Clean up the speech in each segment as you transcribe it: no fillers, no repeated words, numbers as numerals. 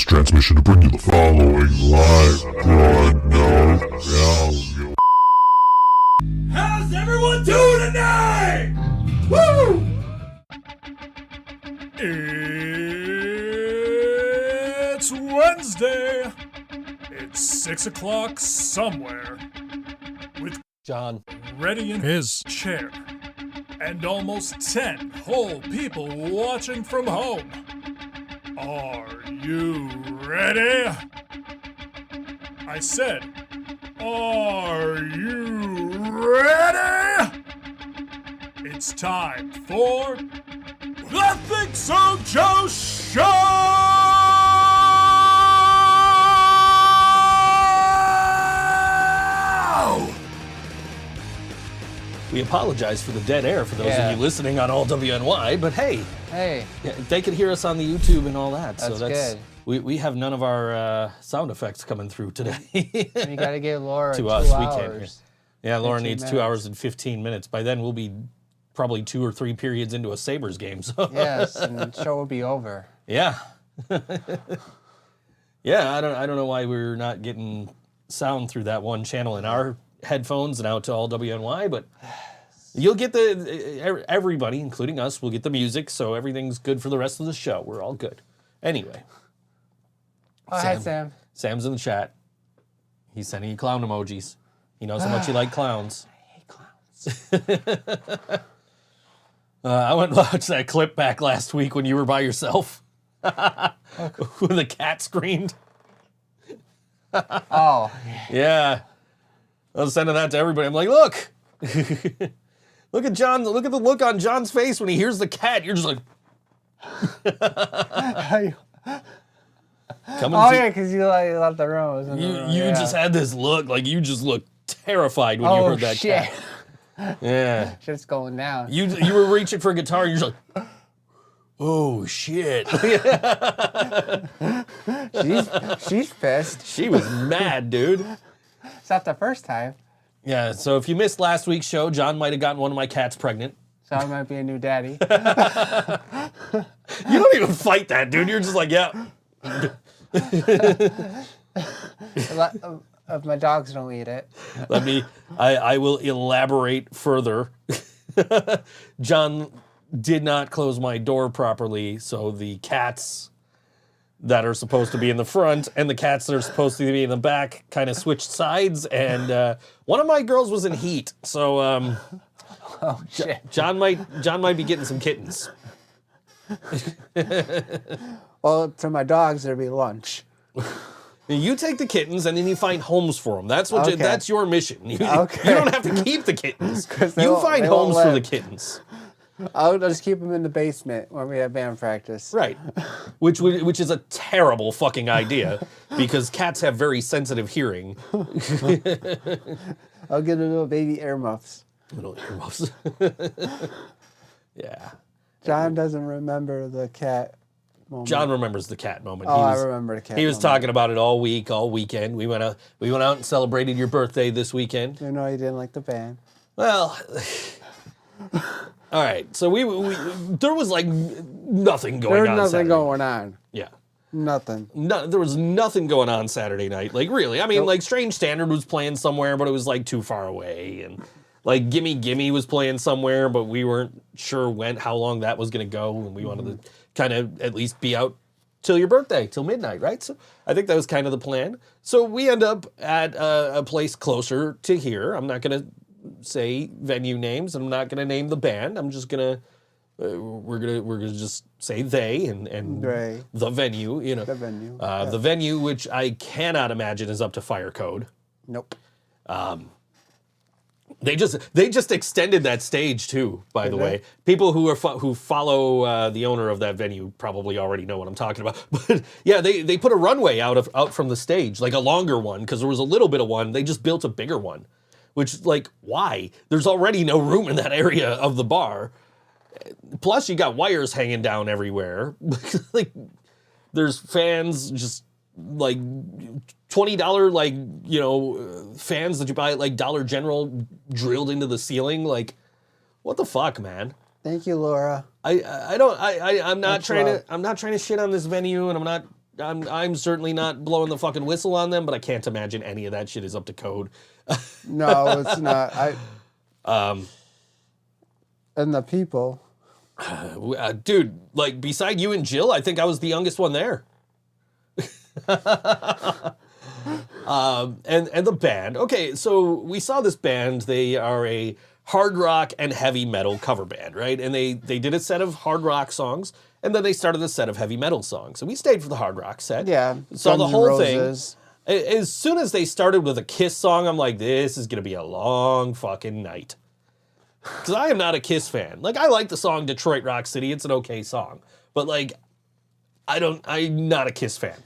this transmission to bring you the following live broadcast. How's everyone doing tonight? Woo! It's Wednesday. It's 6 o'clock somewhere. With John ready in his chair. And almost 10 whole people watching from home. Are you ready? I said, are you ready? It's time for the ThinkSoJoE Show! We apologize for the dead air for those of you listening on all WNY, but hey, they can hear us on the YouTube and all that. That's good. We have none of our sound effects coming through today. And you gotta give Laura to 2 us, hours. we can't hear. Yeah, Laura needs 2 minutes. hours and 15 minutes. By then, we'll be probably 2 or 3 periods into a Sabres game. So. Yes, and the show will be over. Yeah. Yeah, I don't know why we're not getting sound through that one channel in our headphones and out to all WNY, but you'll get everybody, including us, will get the music, so everything's good for the rest of the show. We're all good. Anyway. Oh, hi, Sam. Sam's in the chat. He's sending you clown emojis. He knows how much you like clowns. I hate clowns. I went and watched that clip back last week when you were by yourself. When the cat screamed. Oh. Yeah. I was sending that to everybody. I'm like, look. Look at John. Look at the look on John's face when he hears the cat. You're just like. Yeah, because you left the room. You just had this look, like you just looked terrified when you heard that cat. Yeah. Shit's going down. You were reaching for a guitar and you're just like, oh shit. She's pissed. She was mad, dude. It's not the first time. Yeah, so if you missed last week's show, John might have gotten one of my cats pregnant. So I might be a new daddy. You don't even fight that, dude. You're just like, yeah. If my dogs don't eat it. I will elaborate further. John did not close my door properly, so the cats that are supposed to be in the front and the cats that are supposed to be in the back kind of switched sides, and one of my girls was in heat, so Oh shit. John might be getting some kittens. Well, to my dogs, there'll be lunch. You take the kittens and then you find homes for them. That's Okay. that's your mission. You Okay. don't have to keep the kittens. 'Cause You find they won't homes for the live. kittens. I'll just keep them in the basement when we have band practice. Right. Which is a terrible fucking idea because cats have very sensitive hearing. I'll get a little baby earmuffs. Little earmuffs. Yeah. John doesn't remember the cat moment. John remembers the cat moment. Oh, I remember the cat He was moment. talking about it all week, all weekend. We went out and celebrated your birthday this weekend. You know he didn't like the band. Well, all right. So we there was like nothing going on. There was nothing Saturday. going on. Yeah. Nothing. No, there was nothing going on Saturday night. Like really, I mean, like Strange Standard was playing somewhere, but it was like too far away, and like Gimme Gimme was playing somewhere, but we weren't sure how long that was going to go, and we wanted to kind of at least be out till your birthday, till midnight, right? So I think that was kind of the plan. So we end up at a place closer to here. I'm not going to say venue names. I'm not going to name the band. I'm just going to we're gonna just say they and They. the venue, you know. The venue. The venue, which I cannot imagine is up to fire code. Nope. They just extended that stage too. By the way, people who follow the owner of that venue probably already know what I'm talking about. But yeah, they put a runway out from the stage, like a longer one, because there was a little bit of one. They just built a bigger one, which like why? There's already no room in that area of the bar. Plus, you got wires hanging down everywhere. Like, there's fans just like $20 like fans that you buy at like Dollar General drilled into the ceiling. Like, what the fuck, man? Thank you, Laura. I'm not trying to shit on this venue, and I'm not I'm certainly not blowing the fucking whistle on them, but I can't imagine any of that shit is up to code. No, it's not. And the people. Dude, like beside you and Jill, I think I was the youngest one there. And the band. Okay, so we saw this band. They are a hard rock and heavy metal cover band, right? And they did a set of hard rock songs, and then they started a set of heavy metal songs. And we stayed for the hard rock set. Yeah. Saw the Guns N' whole thing. Roses. As soon as they started with a Kiss song, I'm like, this is gonna be a long fucking night. Because I am not a Kiss fan. Like, I like the song Detroit Rock City. It's an okay song. But, like, I'm not a Kiss fan.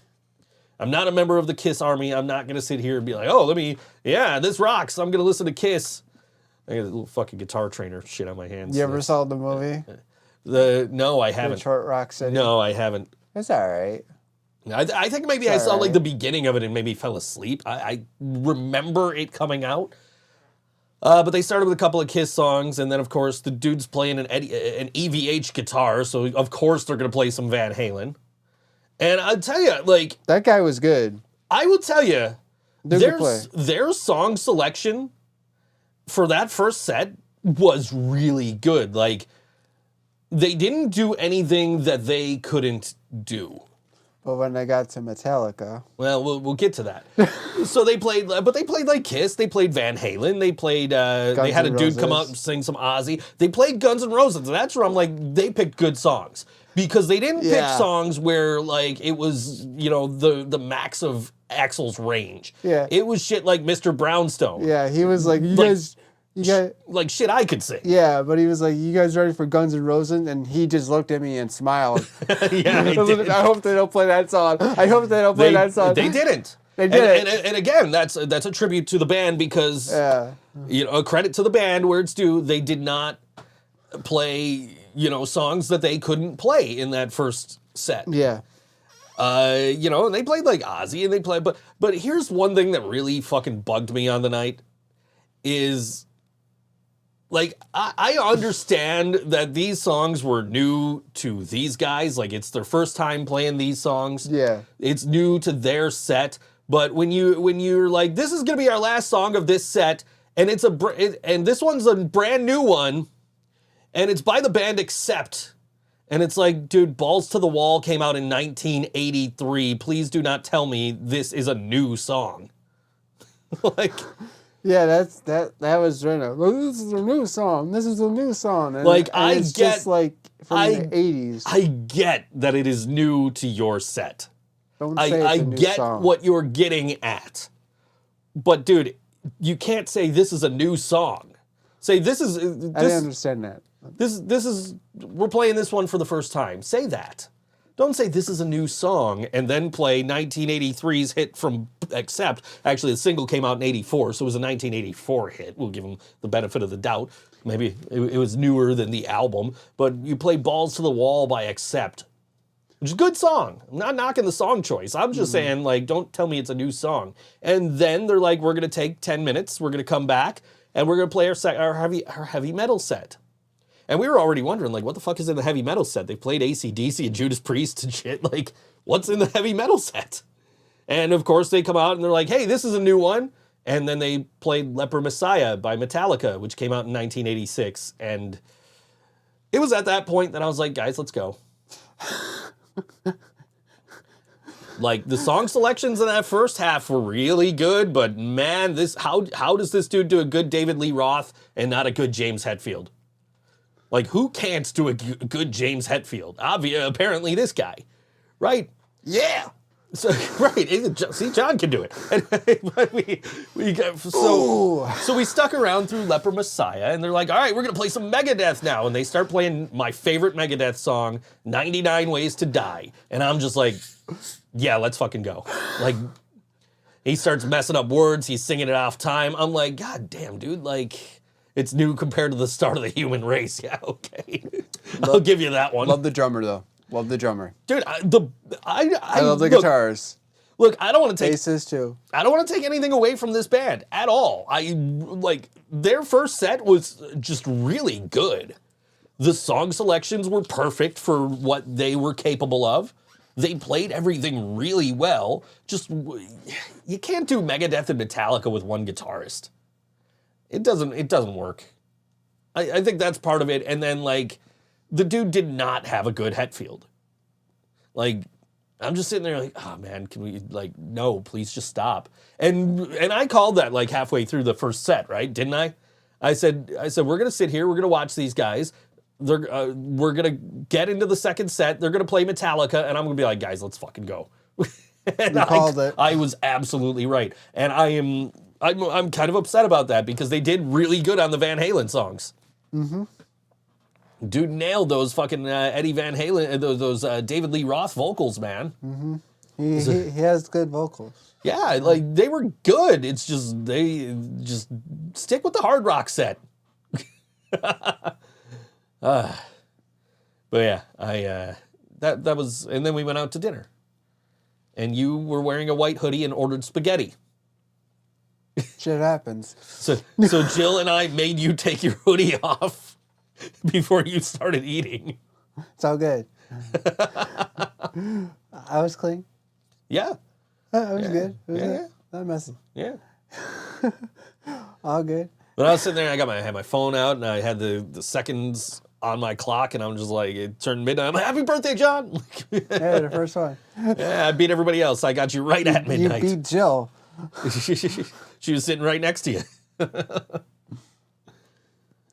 I'm not a member of the Kiss Army. I'm not going to sit here and be like, oh, this rocks. I'm going to listen to Kiss. I got a little fucking guitar trainer shit on my hands. You ever saw the movie? No, I haven't. Detroit Rock City? No, I haven't. It's all right. I think maybe I saw, like, the beginning of it and maybe fell asleep. I remember it coming out. But they started with a couple of Kiss songs, and then, of course, the dude's playing an EVH guitar, so, of course, they're going to play some Van Halen. And I'll tell you, like... That guy was good. I will tell you, Their song selection for that first set was really good. Like, they didn't do anything that they couldn't do. But when they got to Metallica... Well, we'll get to that. So they played like Kiss. They played Van Halen. They played, they had a dude come out and sing some Ozzy. They played Guns N' Roses. And that's where I'm like, they picked good songs. Because they didn't pick songs where, like, it was, you know, the max of Axl's range. Yeah. It was shit like Mr. Brownstone. Yeah, he was like, you guys... Like shit I could sing. Yeah, but he was like, you guys ready for Guns N' Roses? And he just looked at me and smiled. Yeah, he did. I hope they don't play that song. They didn't. They did and again, that's a tribute to the band because, you know, a credit to the band where it's due. They did not play, you know, songs that they couldn't play in that first set. Yeah. You know, and they played like Ozzy and they played, but here's one thing that really fucking bugged me on the night is... Like, I understand that these songs were new to these guys. Like, it's their first time playing these songs. Yeah. It's new to their set. But when you're like, this is going to be our last song of this set, and and this one's a brand new one, and it's by the band Accept. And it's like, dude, Balls to the Wall came out in 1983. Please do not tell me this is a new song. Like... Yeah, that was right now. Well, this is a new song. This is a new song. And, like, and it's just like from the 80s. I get that it is new to your set. Don't say it's I a new get song. what you're getting at. But dude, you can't say this is a new song. Say this is I didn't understand that. This is we're playing this one for the first time. Say that. Don't say this is a new song and then play 1983's hit from Accept. Actually, the single came out in 84, so it was a 1984 hit. We'll give them the benefit of the doubt. Maybe it was newer than the album, but you play Balls to the Wall by Accept, which is a good song. I'm not knocking the song choice. I'm just saying, like, don't tell me it's a new song. And then they're like, we're going to take 10 minutes, we're going to come back, and we're going to play our heavy metal set. And we were already wondering, like, what the fuck is in the heavy metal set? They played AC/DC and Judas Priest and shit. Like, what's in the heavy metal set? And, of course, they come out and they're like, hey, this is a new one. And then they played Leper Messiah by Metallica, which came out in 1986. And it was at that point that I was like, guys, let's go. Like, the song selections in that first half were really good, but, man, how does this dude do a good David Lee Roth and not a good James Hetfield? Like, who can't do a good James Hetfield? Apparently this guy, right? Yeah. So, right. See, John can do it. But so we stuck around through Leper Messiah, and they're like, all right, we're going to play some Megadeth now. And they start playing my favorite Megadeth song, 99 Ways to Die. And I'm just like, yeah, let's fucking go. Like, he starts messing up words. He's singing it off time. I'm like, God damn, dude, like... It's new compared to the start of the human race. Yeah, okay. I'll give you that one. Love the drummer, though. Love the drummer. Dude, I love the guitars. Look, I don't want to take... Basses, too. I don't want to take anything away from this band at all. Their first set was just really good. The song selections were perfect for what they were capable of. They played everything really well. Just, you can't do Megadeth and Metallica with one guitarist. It doesn't work. I think that's part of it. And then, like, the dude did not have a good Hetfield. Like, I'm just sitting there like, oh man, can we, like, no, please just stop. And I called that like halfway through the first set, right? Didn't I? I said, we're gonna sit here, we're gonna watch these guys. We're gonna get into the second set. They're gonna play Metallica, and I'm gonna be like, guys, let's fucking go. And You called it. I was absolutely right, and I'm kind of upset about that because they did really good on the Van Halen songs. Mm-hmm. Dude nailed those fucking Eddie Van Halen, those David Lee Roth vocals, man. Mm-hmm. He has good vocals. Yeah, like, they were good. It's just, they just stick with the hard rock set. But yeah, that was, and then we went out to dinner. And you were wearing a white hoodie and ordered spaghetti. Shit happens. So Jill and I made you take your hoodie off before you started eating. It's all good. I was clean. Yeah. I was good. It was Yeah. not messy. Yeah. All good. But I was sitting there, I had my phone out, and I had the seconds on my clock, and I'm just like, it turned midnight. I'm like, happy birthday, John. Yeah, the first one. Yeah, I beat everybody else. I got you right at midnight. You beat Jill. She was sitting right next to you.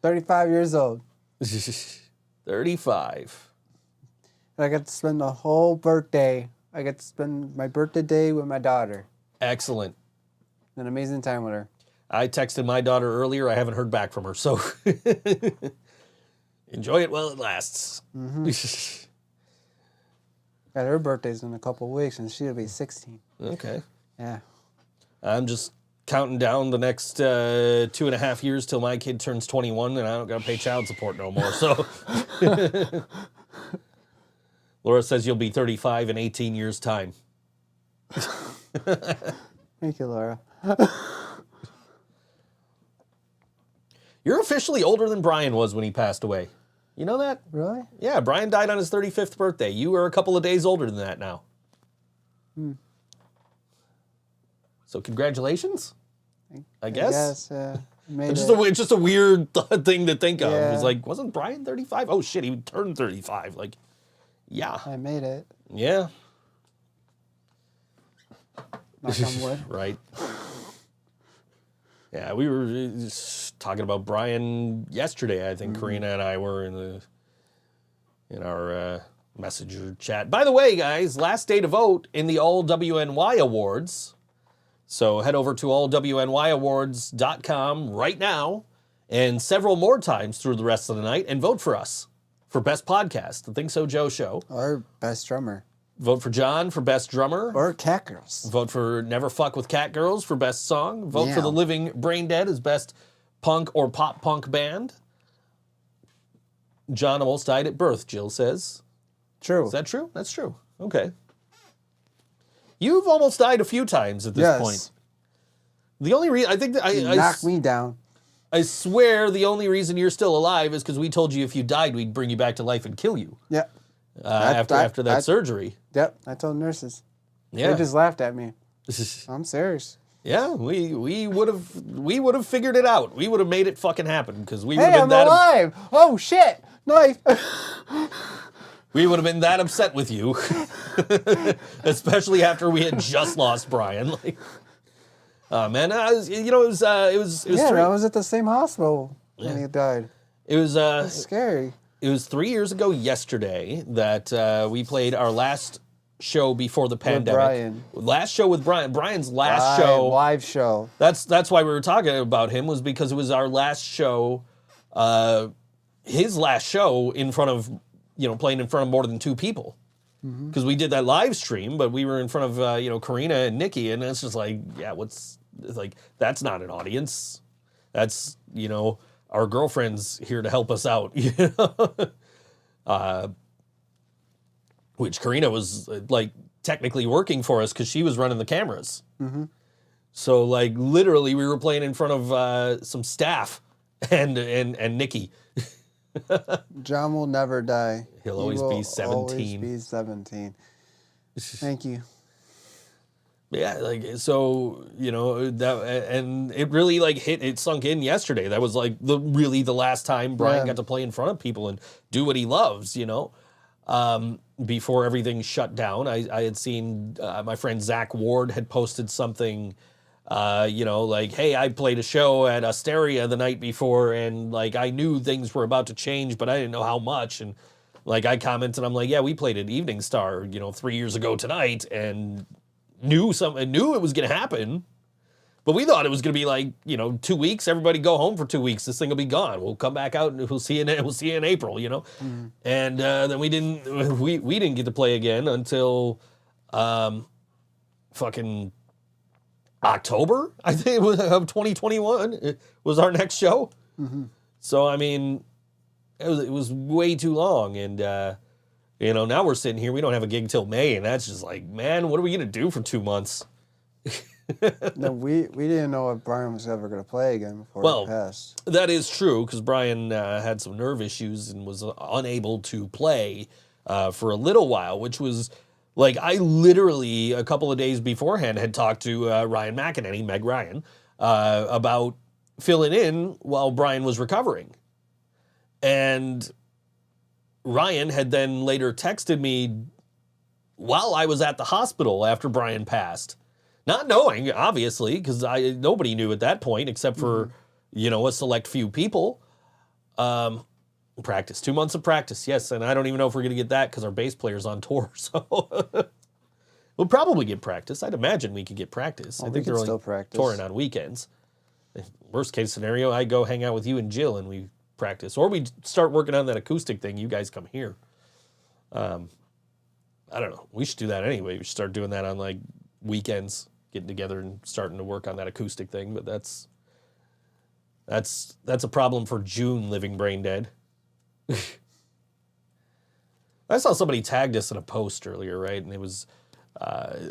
35 years old. 35. And I got to spend the whole birthday. I got to spend my birthday day with my daughter. Excellent. An amazing time with her. I texted my daughter earlier. I haven't heard back from her, so enjoy it while it lasts. Mm-hmm. Yeah, her birthday's in a couple of weeks, and she'll be 16. Okay. Yeah. I'm just counting down the next 2.5 years till my kid turns 21, and I don't got to pay child support no more. So Laura says you'll be 35 in 18 years' time. Thank you, Laura. You're officially older than Brian was when he passed away. You know that? Really? Yeah, Brian died on his 35th birthday. You are a couple of days older than that now. So congratulations, I guess. It's just a weird thing to think of. Yeah. It's like, wasn't Brian 35? Oh shit, he turned 35. Like, yeah. I made it. Yeah. Knock on wood. Right. Yeah, we were just talking about Brian yesterday. I think Karina and I were in our messenger chat. By the way, guys, last day to vote in the All WNY Awards. So head over to allwnyawards.com right now and several more times through the rest of the night and vote for us for Best Podcast, the ThinkSoJoE Show. Or best drummer. Vote for John for Best Drummer. Or Cat Girls. Vote for Never Fuck with Cat Girls for Best Song. Vote for The Living Brain Dead as Best Punk or Pop Punk Band. John almost died at birth, Jill says. True. Is that true? That's true. Okay. You've almost died a few times at this point. The only reason, I think that knocked me down. I swear the only reason you're still alive is because we told you if you died, we'd bring you back to life and kill you. Yeah. After that surgery. Yep, I told nurses. Yeah. They just laughed at me. I'm serious. Yeah, we would have figured it out. We would have made it fucking happen because we would have been I'm alive. Oh shit! Knife. We would have been that upset with you, especially after we had just lost Brian. Like, man, it was Yeah, I was at the same hospital when he died. It was scary. It was 3 years ago yesterday that we played our last show before the pandemic. Brian. Last show with Brian. Brian's last show. Live show. That's why we were talking about him, was because it was our last show, his last show in front of, playing in front of more than 2 people. Because we did that live stream, but we were in front of, Karina and Nikki, and it's just like, it's like, that's not an audience. That's, our girlfriend's here to help us out, which Karina was like technically working for us because she was running the cameras. So like literally we were playing in front of some staff and Nikki. John will never die. He'll always be 17. Always be 17. Thank you. Yeah, like so, that, and it really like it sunk in yesterday. That was like the last time Brian got to play in front of people and do what he loves, before everything shut down. I had seen my friend Zach Ward had posted something, like, hey, I played a show at Asteria the night before, and like I knew things were about to change, but I didn't know how much. And like I commented, I'm like, yeah, we played at Evening Star, 3 years ago tonight, and knew it was going to happen, but we thought it was going to be like 2 weeks. Everybody go home for 2 weeks. This thing will be gone. We'll come back out and we'll see you in April. And then we didn't get to play again until fucking October, I think, of 2021. It was our next show. So I mean, it was way too long, and now we're sitting here. We don't have a gig till May, and that's just like, man, what are we gonna do for 2 months? No, we didn't know if Brian was ever going to play again before he passed. That is true, because Brian had some nerve issues and was unable to play for a little while, which was like, I literally a couple of days beforehand had talked to Ryan McEnany, Meg Ryan, about filling in while Brian was recovering. And Ryan had then later texted me while I was at the hospital after Brian passed. Not knowing, obviously, because nobody knew at that point except for, a select few people. Practice. 2 months of practice, yes. And I don't even know if we're going to get that because our bass player's on tour. So we'll probably get practice. I'd imagine we could get practice. I think they're only touring on weekends. Worst case scenario, I go hang out with you and Jill and we practice. Or we start working on that acoustic thing. You guys come here. I don't know. We should do that anyway. We should start doing that on like weekends. Getting together and starting to work on that acoustic thing, but that's a problem for June, Living Brain Dead. I saw somebody tagged us in a post earlier, right? And it was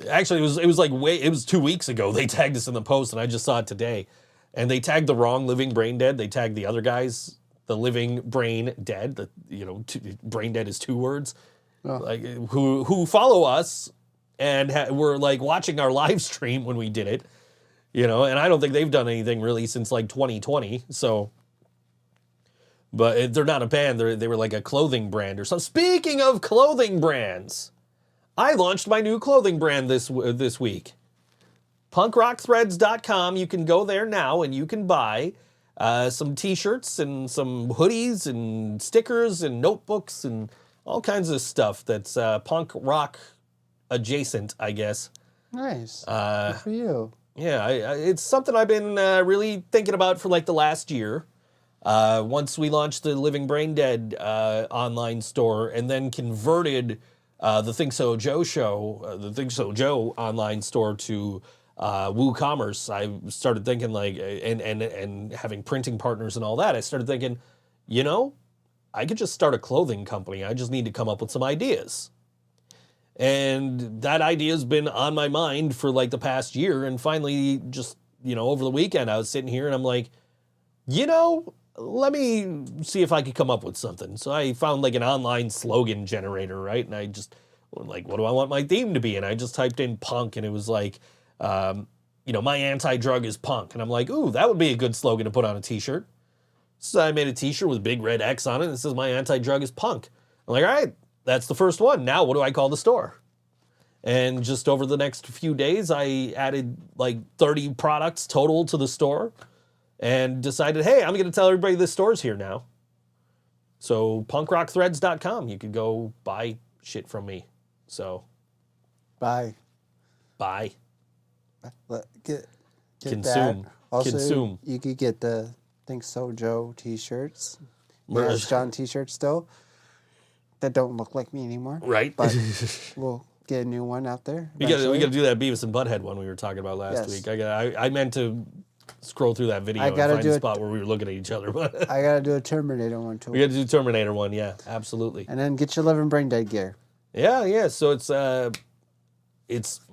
actually it was 2 weeks ago they tagged us in the post, and I just saw it today. And they tagged the wrong Living Brain Dead. They tagged the other guys, the Living Brain Dead. Brain Dead is 2 words. Oh. Like who follow us. And were like watching our live stream when we did it, and I don't think they've done anything really since like 2020. So, but they're not a band. They were like a clothing brand or something. Speaking of clothing brands, I launched my new clothing brand this week. punkrockthreads.com. You can go there now and you can buy some t-shirts and some hoodies and stickers and notebooks and all kinds of stuff that's punk rock adjacent, I guess. Nice. Good for you. Yeah, it's something I've been really thinking about for like the last year. Once we launched the Living Brain Dead online store and then converted the ThinkSoJoE show, the ThinkSoJoE online store to WooCommerce, I started thinking like, and having printing partners and all that, I started thinking, I could just start a clothing company. I just need to come up with some ideas. And that idea has been on my mind for like the past year. And finally, just, over the weekend, I was sitting here and I'm like, let me see if I could come up with something. So I found like an online slogan generator, right? And I just like, what do I want my theme to be? And I just typed in punk and it was like, my anti-drug is punk. And I'm like, ooh, that would be a good slogan to put on a t-shirt. So I made a t-shirt with a big red X on it. And it says my anti-drug is punk. I'm like, all right. That's the first one. Now, what do I call the store? And just over the next few days, I added like 30 products total to the store and decided, hey, I'm going to tell everybody this store's here now. So punkrockthreads.com, you could go buy shit from me. So. Buy. Get Consume. That. Also, Consume. You could get the ThinkSoJoE t-shirts. Yes, John t-shirts still. That don't look like me anymore. Right. But we'll get a new one out there. We got to do that Beavis and Butthead one we were talking about last week. I meant to scroll through that video and find the spot where we were looking at each other. I got to do a Terminator one too. We got to do Terminator one, yeah, absolutely. And then get your Living Brain Dead gear. Yeah. So it's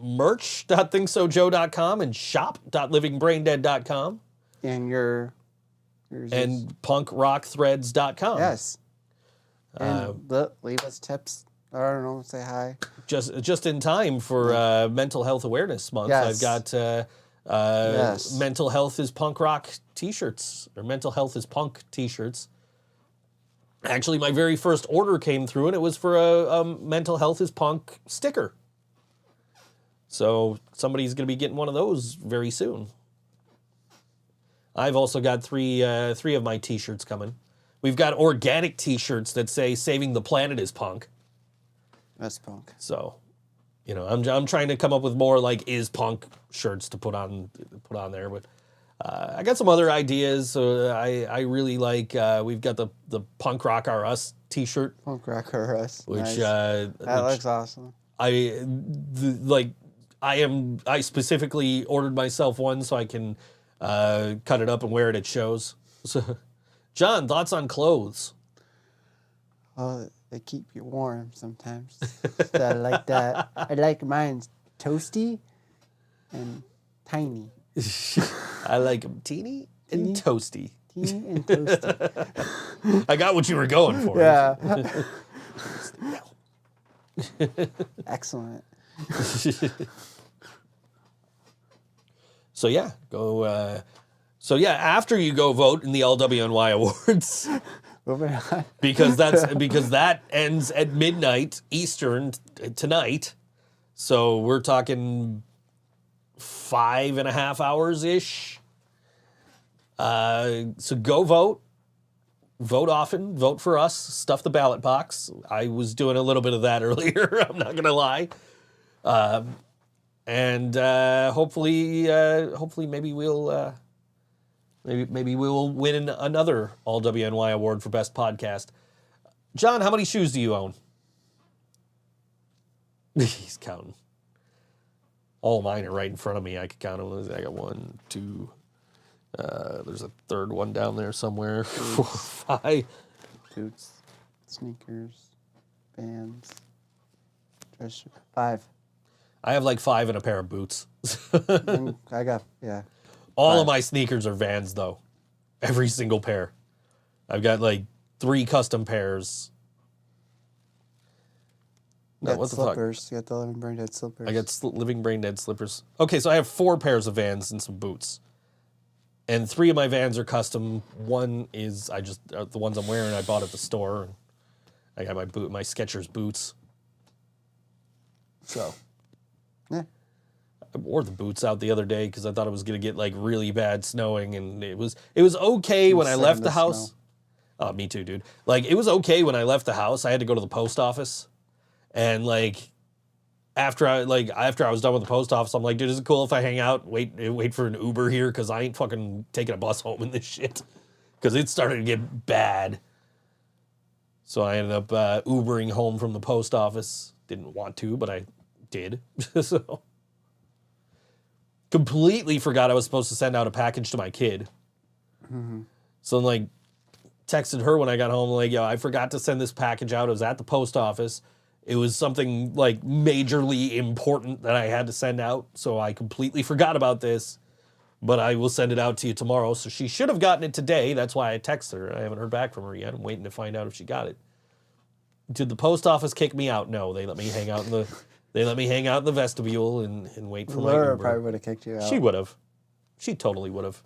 merch.thinksojoe.com and shop.livingbraindead.com. And yours and punkrockthreads.com. Yes. And leave us tips I don't know. Say hi. Just in time for Mental Health Awareness Month. Yes. I've got Yes. Mental Health is Punk Rock T-shirts, or Mental Health is Punk T-shirts. Actually, my very first order came through, and it was for a Mental Health is Punk sticker. So somebody's going to be getting one of those very soon. I've also got three of my T-shirts coming. We've got organic T-shirts that say "Saving the Planet is Punk." That's punk. So, you know, I'm trying to come up with more like "is punk" shirts to put on there. But I got some other ideas. I really like. We've got the Punk Rock R Us T-shirt, Punk rock or us. which Nice. That looks awesome. I specifically ordered myself one so I can cut it up and wear it at shows. So, John, thoughts on clothes? They keep you warm sometimes. So I like that. I like mine toasty and tiny. I like them teeny and toasty. Teeny and toasty. I got what you were going for. Yeah. Excellent. So yeah, go. So yeah, after you go vote in the LWNY Awards, Moving on. because that ends at midnight Eastern tonight. So we're talking 5.5 hours ish. So go vote. Vote often. Vote for us. Stuff the ballot box. I was doing a little bit of that earlier. I'm not gonna lie. And hopefully maybe we'll maybe we'll win another LWNY award for best podcast. John, how many shoes do you own? He's counting. All mine are right in front of me. I could count them. I got 1, 2. There's a third one down there somewhere. 4, 5. Boots, sneakers, Vans, dress shoe. 5. I have like 5 and a pair of boots. And I got, yeah. All 5. of my sneakers are Vans, though. Every single pair. I've got like 3 custom pairs. You No, got what the fuck? slippers. You got the Living Brain Dead slippers. I got Living Brain Dead slippers. Okay, so I have 4 pairs of Vans and some boots. And 3 of my Vans are custom. One is the ones I'm wearing I bought at the store. And I got my Skechers boots. So Yeah. I wore the boots out the other day because I thought it was gonna get like really bad snowing, and it was okay when I sick left of the the house. snow. Oh, me too, dude. Like it was okay when I left the house. I had to go to the post office, and like after I was done with the post office, I'm like, dude, is it cool if I hang out, wait for an Uber here, because I ain't fucking taking a bus home in this shit, because it started to get bad. So I ended up Ubering home from the post office. Didn't want to, but I did. So completely forgot I was supposed to send out a package to my kid. Mm-hmm. So I'm like, texted her when I got home, like, yo, I forgot to send this package out. It was at the post office. It was something like majorly important that I had to send out. So I completely forgot about this, but I will send it out to you tomorrow. So she should have gotten it today. That's why I texted her. I haven't heard back from her yet. I'm waiting to find out if she got it. Did the post office kick me out? No, they let me hang out in the vestibule and wait for my Laura Uber. probably would have kicked you out. She would have. She totally would have.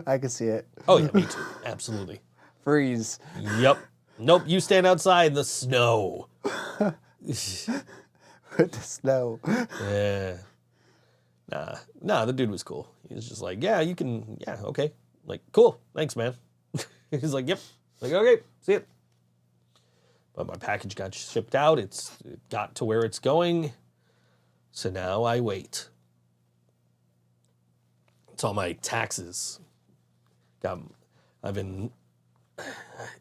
I could see it. Oh yeah, me too. Absolutely. Freeze. Yep. Nope. You stand outside in the snow. With the snow. Yeah. Nah, the dude was cool. He was just like, yeah, you can, yeah, okay. Like, cool, thanks, man. He's like, yep. Like, okay, see it. But my package got shipped out. It got to where it's going. So now I wait. It's all my taxes. I've been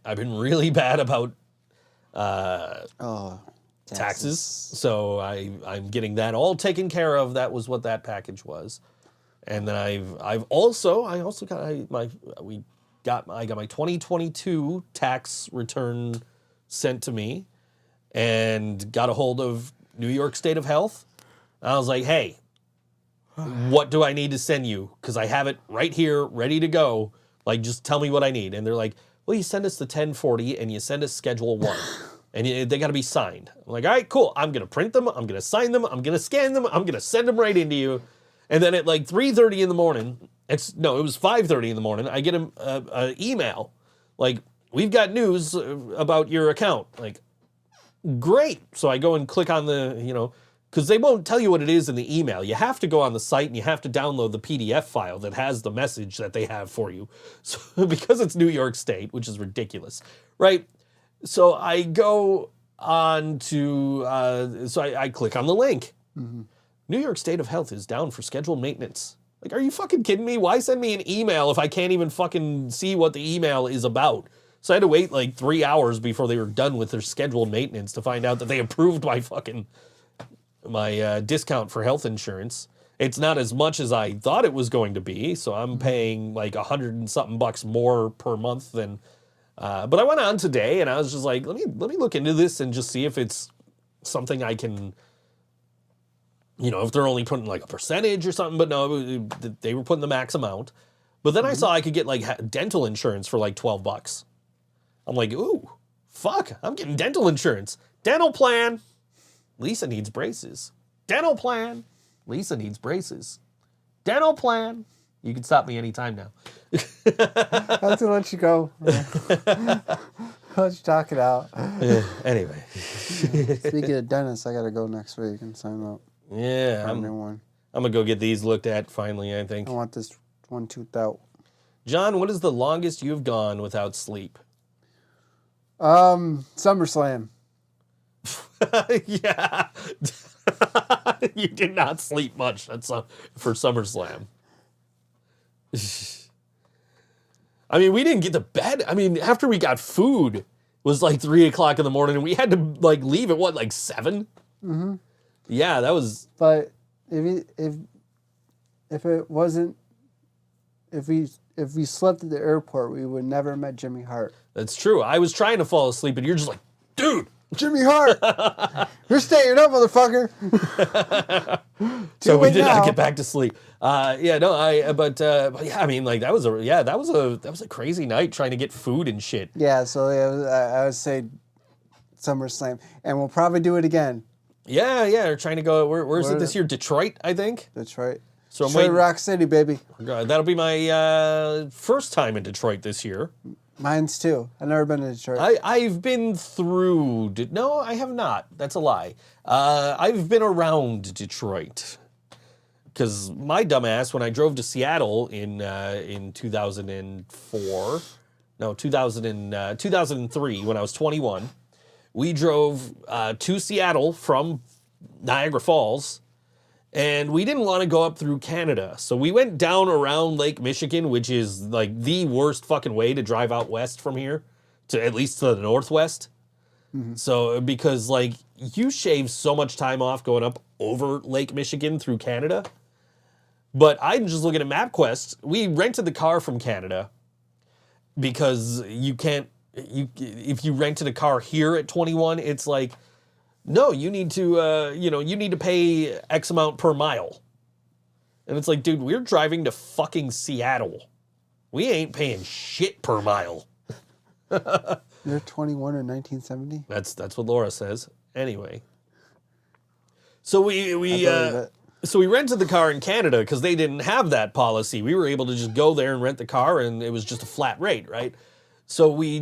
really bad about taxes. So I'm getting that all taken care of. That was what that package was. And then I got my 2022 tax return sent to me, and got a hold of New York State of Health. And I was like, hey, what do I need to send you? Because I have it right here, ready to go. Like, just tell me what I need. And they're like, well, you send us the 1040 and you send us Schedule 1. And they got to be signed. I'm like, all right, cool. I'm going to print them. I'm going to sign them. I'm going to scan them. I'm going to send them right into you. And then at like 3:30 in the morning, it was 5:30 in the morning, I get an email like, we've got news about your account. Like, great. So I go and click on the, because they won't tell you what it is in the email. You have to go on the site and you have to download the PDF file that has the message that they have for you. So because it's New York State, which is ridiculous, right? So I go on to, I click on the link. Mm-hmm. New York State of Health is down for scheduled maintenance. Like, are you fucking kidding me? Why send me an email if I can't even fucking see what the email is about? So I had to wait like 3 hours before they were done with their scheduled maintenance to find out that they approved my discount for health insurance. It's not as much as I thought it was going to be, so I'm paying like $100 and something bucks more per month than. But I went on today and I was just like, let me look into this and just see if it's something I can. If they're only putting like a percentage or something, but no, they were putting the max amount. But then I saw I could get like dental insurance for like $12. I'm like, ooh, fuck, I'm getting dental insurance. Dental plan. Lisa needs braces. Dental plan. Lisa needs braces. Dental plan. You can stop me anytime now. I have to let you go. Let you talk it out. Anyway. Speaking of dentists, I got to go next week and sign up. Yeah, I'm going to go get these looked at finally, I think. I want this one toothed out. John, what is the longest you've gone without sleep? SummerSlam. Yeah. You did not sleep much. That's for SummerSlam. I mean, we didn't get to bed. I mean, after we got food, it was like 3 o'clock in the morning, and we had to like leave at like 7? Mm-hmm. Yeah, that was. But if we slept at the airport, we would never met Jimmy Hart. That's true. I was trying to fall asleep, and you're just like, dude, Jimmy Hart, you're staying up, motherfucker. So we did not get back to sleep. But yeah, I mean, like that was a crazy night trying to get food and shit. Yeah, so I would say SummerSlam, and we'll probably do it again. Yeah, we're trying to go. Where's it this year? Detroit, I think. Detroit. So Detroit, Rock City, baby. That'll be my first time in Detroit this year. Mine's too. I've never been to Detroit. I've been through. No, I have not. That's a lie. I've been around Detroit. Because my dumbass, when I drove to Seattle in 2003, when I was 21, we drove to Seattle from Niagara Falls, and we didn't want to go up through Canada. So we went down around Lake Michigan, which is like the worst fucking way to drive out west from here, to at least to the northwest. Mm-hmm. So because like you shave so much time off going up over Lake Michigan through Canada. But I'm just looking at MapQuest. We rented the car from Canada because if you rented a car here at 21, it's like, no, you need to, you need to pay X amount per mile. And it's like, dude, we're driving to fucking Seattle. We ain't paying shit per mile. You're 21 in 1970? That's what Laura says. Anyway. So we rented the car in Canada because they didn't have that policy. We were able to just go there and rent the car, and it was just a flat rate, right? So we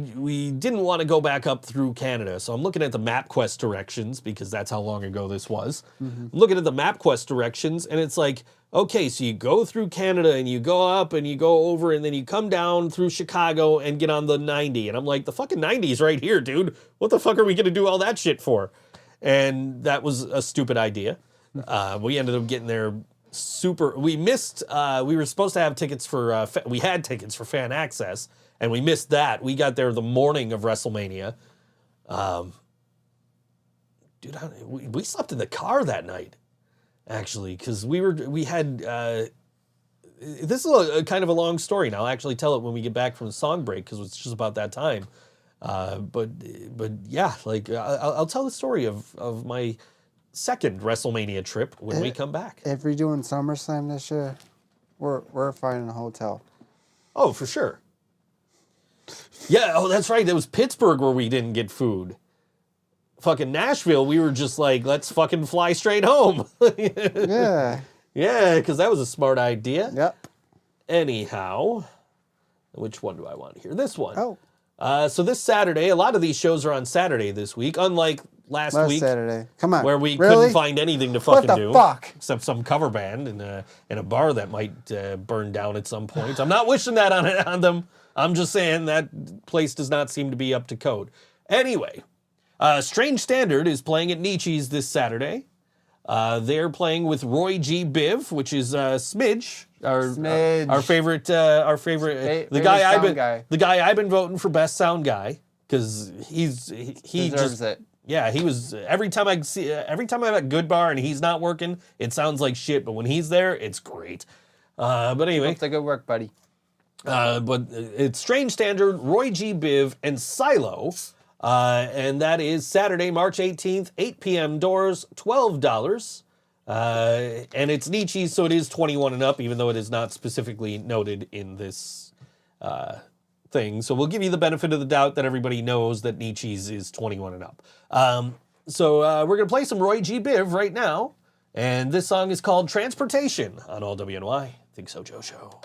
didn't want to go back up through Canada. So I'm looking at the MapQuest directions because that's how long ago this was. Mm-hmm. I'm looking at the MapQuest directions, and it's like, okay, so you go through Canada, and you go up, and you go over, and then you come down through Chicago and get on the 90. And I'm like, the fucking 90 is right here, dude. What the fuck are we going to do all that shit for? And that was a stupid idea. We ended up getting there we missed, we were supposed to have tickets for, we had tickets for fan access, and we missed that. We got there the morning of WrestleMania. Dude, we slept in the car that night, actually, because we had, this is a kind of a long story, and I'll actually tell it when we get back from the song break, because it's just about that time. But yeah, like, I'll tell the story of my second WrestleMania trip when we come back. If we're doing SummerSlam this year, we're finding a hotel. Oh, for sure. Yeah, oh, that's right. It was Pittsburgh where we didn't get food. fucking Nashville, we were just like, let's fucking fly straight home. Yeah. Yeah, because that was a smart idea. Yep. Anyhow, which one do I want to hear? This one. Oh. So this Saturday, a lot of these shows are on Saturday this week, unlike last week. Saturday. Come on. Where we Really? couldn't find anything to fucking What the fuck? except some cover band in a bar that might burn down at some point. I'm not wishing that on them. I'm just saying that place does not seem to be up to code. Anyway, Strange Standard is playing at Nietzsche's this Saturday. They're playing with Roy G Biv, which is Smidge, our favorite, the guy I've been voting for best sound guy because he Deserves it. Yeah, he was every time I'm at Good Bar and he's not working, it sounds like shit. But when he's there, it's great. But anyway, That's a good work, buddy. but it's Strange Standard, Roy G Biv, and Silo. And that is Saturday, March 18th, 8 p.m. doors, $12. And it's Nietzsche's, so it is 21 and up, even though it is not specifically noted in this thing. So we'll give you the benefit of the doubt that everybody knows that Nietzsche's is 21 and up. So we're going to play some Roy G Biv right now. And this song is called Transportation on All WNY. Think So Joe Show.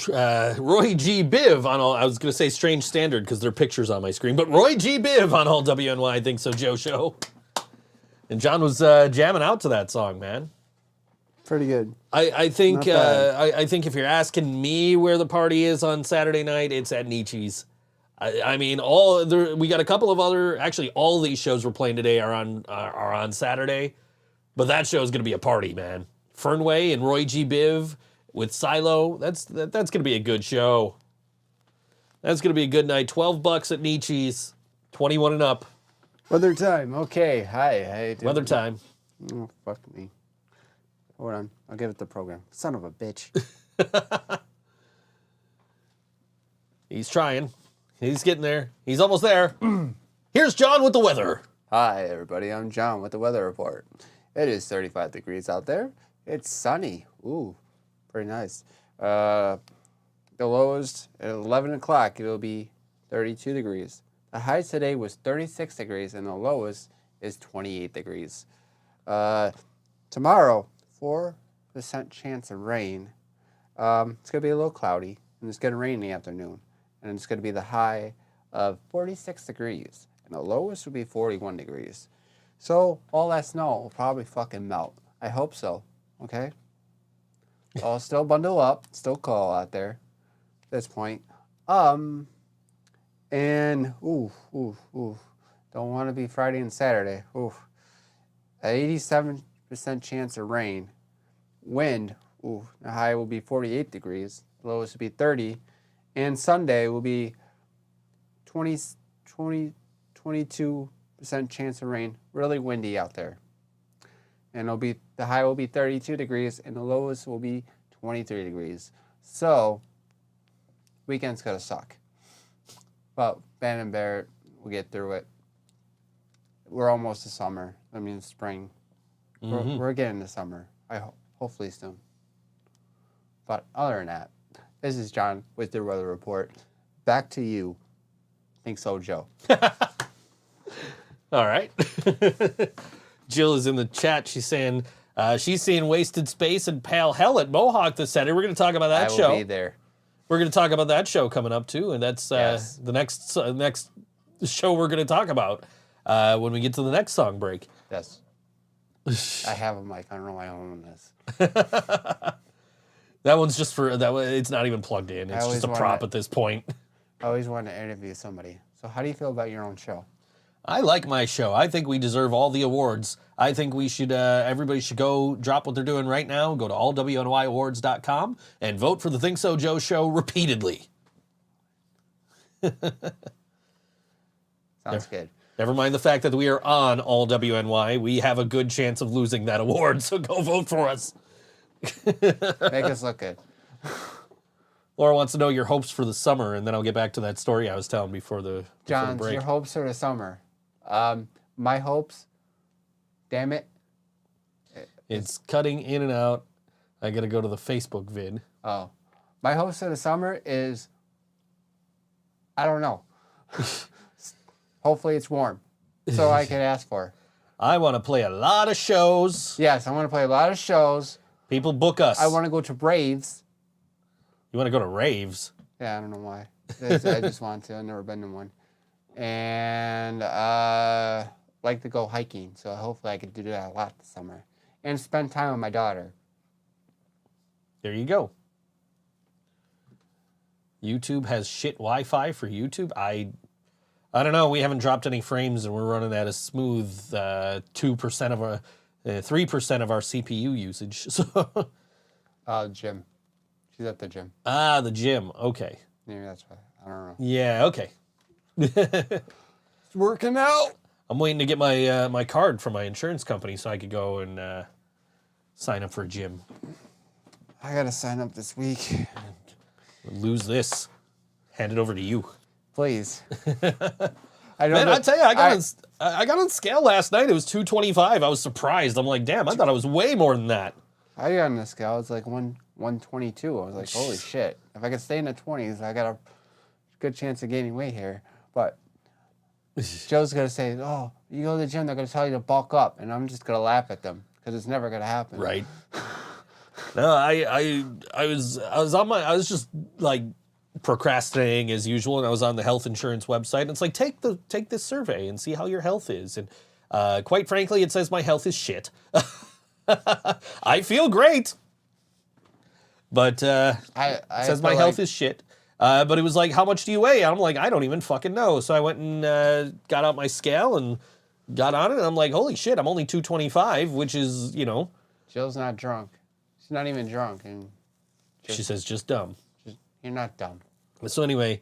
Roy G Biv on all. I was going to say Strange Standard because their pictures on my screen, but Roy G Biv on all WNY Think So Joe show. And John was jamming out to that song, man. Pretty good. I think Not bad. I think if you're asking me where the party is on Saturday night, it's at Nietzsche's. I mean, we got a couple of other. Actually, all these shows we're playing today are on Saturday, but that show is going to be a party, man. Fernway and Roy G Biv with Silo. That's going to be a good show. That's going to be a good night. $12 at Nietzsche's, 21 and up. Weather time. Okay. Hi. How you doing? Weather time. Oh, fuck me. Hold on. I'll give it the program. Son of a bitch. He's trying. He's getting there. He's almost there. Here's John with the weather. Hi, everybody. I'm John with the weather report. It is 35 degrees out there. It's sunny. Ooh, pretty nice. The lowest at 11 o'clock, it'll be 32 degrees. The high today was 36 degrees, and the lowest is 28 degrees. Tomorrow, 4% chance of rain. It's going to be a little cloudy, and it's going to rain in the afternoon. And it's going to be the high of 46 degrees, and the lowest will be 41 degrees. So all that snow will probably fucking melt. I hope so, okay? I'll still bundle up, still cold out there at this point. And, don't want to be Friday and Saturday. At 87% chance of rain. Wind, the high will be 48 degrees. The lowest will be 30. And Sunday will be 22% chance of rain. Really windy out there. And the high will be 32 degrees and the lowest will be 23 degrees. So, weekend's gonna suck. But Ben and Barrett will get through it. We're almost to summer. I mean, spring. Mm-hmm. We're getting to summer. Hopefully soon. But other than that, this is John with the weather report. Back to you. Think so, Joe. All right. Jill is in the chat. She's saying she's seeing Wasted Space and Pale Hell at Mohawk this Saturday. We're going to talk about that show. I will be there. We're going to talk about that show coming up too, and that's Yes. the next show we're going to talk about when we get to the next song break. Yes. I have a mic. I don't know why I own this. That one's just for that. It's not even plugged in. It's just a prop at this point. I always wanted to interview somebody. So how do you feel about your own show? I like my show. I think we deserve all the awards. I think we should. Everybody should go drop what they're doing right now. Go to allwnyawards.com and vote for the Think So Joe show repeatedly. Sounds good. Never mind the fact that we are on all WNY. We have a good chance of losing that award. So go vote for us. Make us look good. Laura wants to know your hopes for the summer, and then I'll get back to that story I was telling before the John, break. your hopes for the summer. My hopes, damn it. It's cutting in and out. I got to go to the Facebook vid. Oh. My hopes for the summer is, I don't know. Hopefully it's warm. So I can ask for. I want to play a lot of shows. Yes, I want to play a lot of shows. People book us. I want to go to Braves. You want to go to raves? Yeah, I don't know why. I just want to. I've never been to one. And like to go hiking. So hopefully I could do that a lot this summer. And spend time with my daughter. There you go. YouTube has shit Wi-Fi for YouTube. I don't know. We haven't dropped any frames, and we're running at a smooth 2% of our 3% of our CPU usage. So, Gym. She's at the gym. the gym. Okay. Maybe that's why. I don't know. Yeah. Okay. It's working out. I'm waiting to get my my card from my insurance company so I could go and sign up for a gym. I gotta sign up this week. Lose this. Hand it over to you. Please. Man, I tell you, I got on scale last night. It was 225. I was surprised. I'm like, damn, I thought it was way more than that. I got on the scale. It's like 122. I was like, holy shit. If I could stay in the 20s, I got a good chance of gaining weight here. But Joe's going to say, oh, you go to the gym, they're going to tell you to bulk up. And I'm just going to laugh at them because it's never going to happen. Right. No, I was just like procrastinating as usual, and I was on the health insurance website, and it's like take this survey and see how your health is, and quite frankly, it says my health is shit. I feel great, but it says my health is shit. But it was like, how much do you weigh? I'm like, I don't even fucking know. So I went and got out my scale and got on it, and I'm like, holy shit, I'm only 225, which is, you know. Jill's not drunk. She's not even drunk. And She says, just dumb. You're not dumb. So anyway,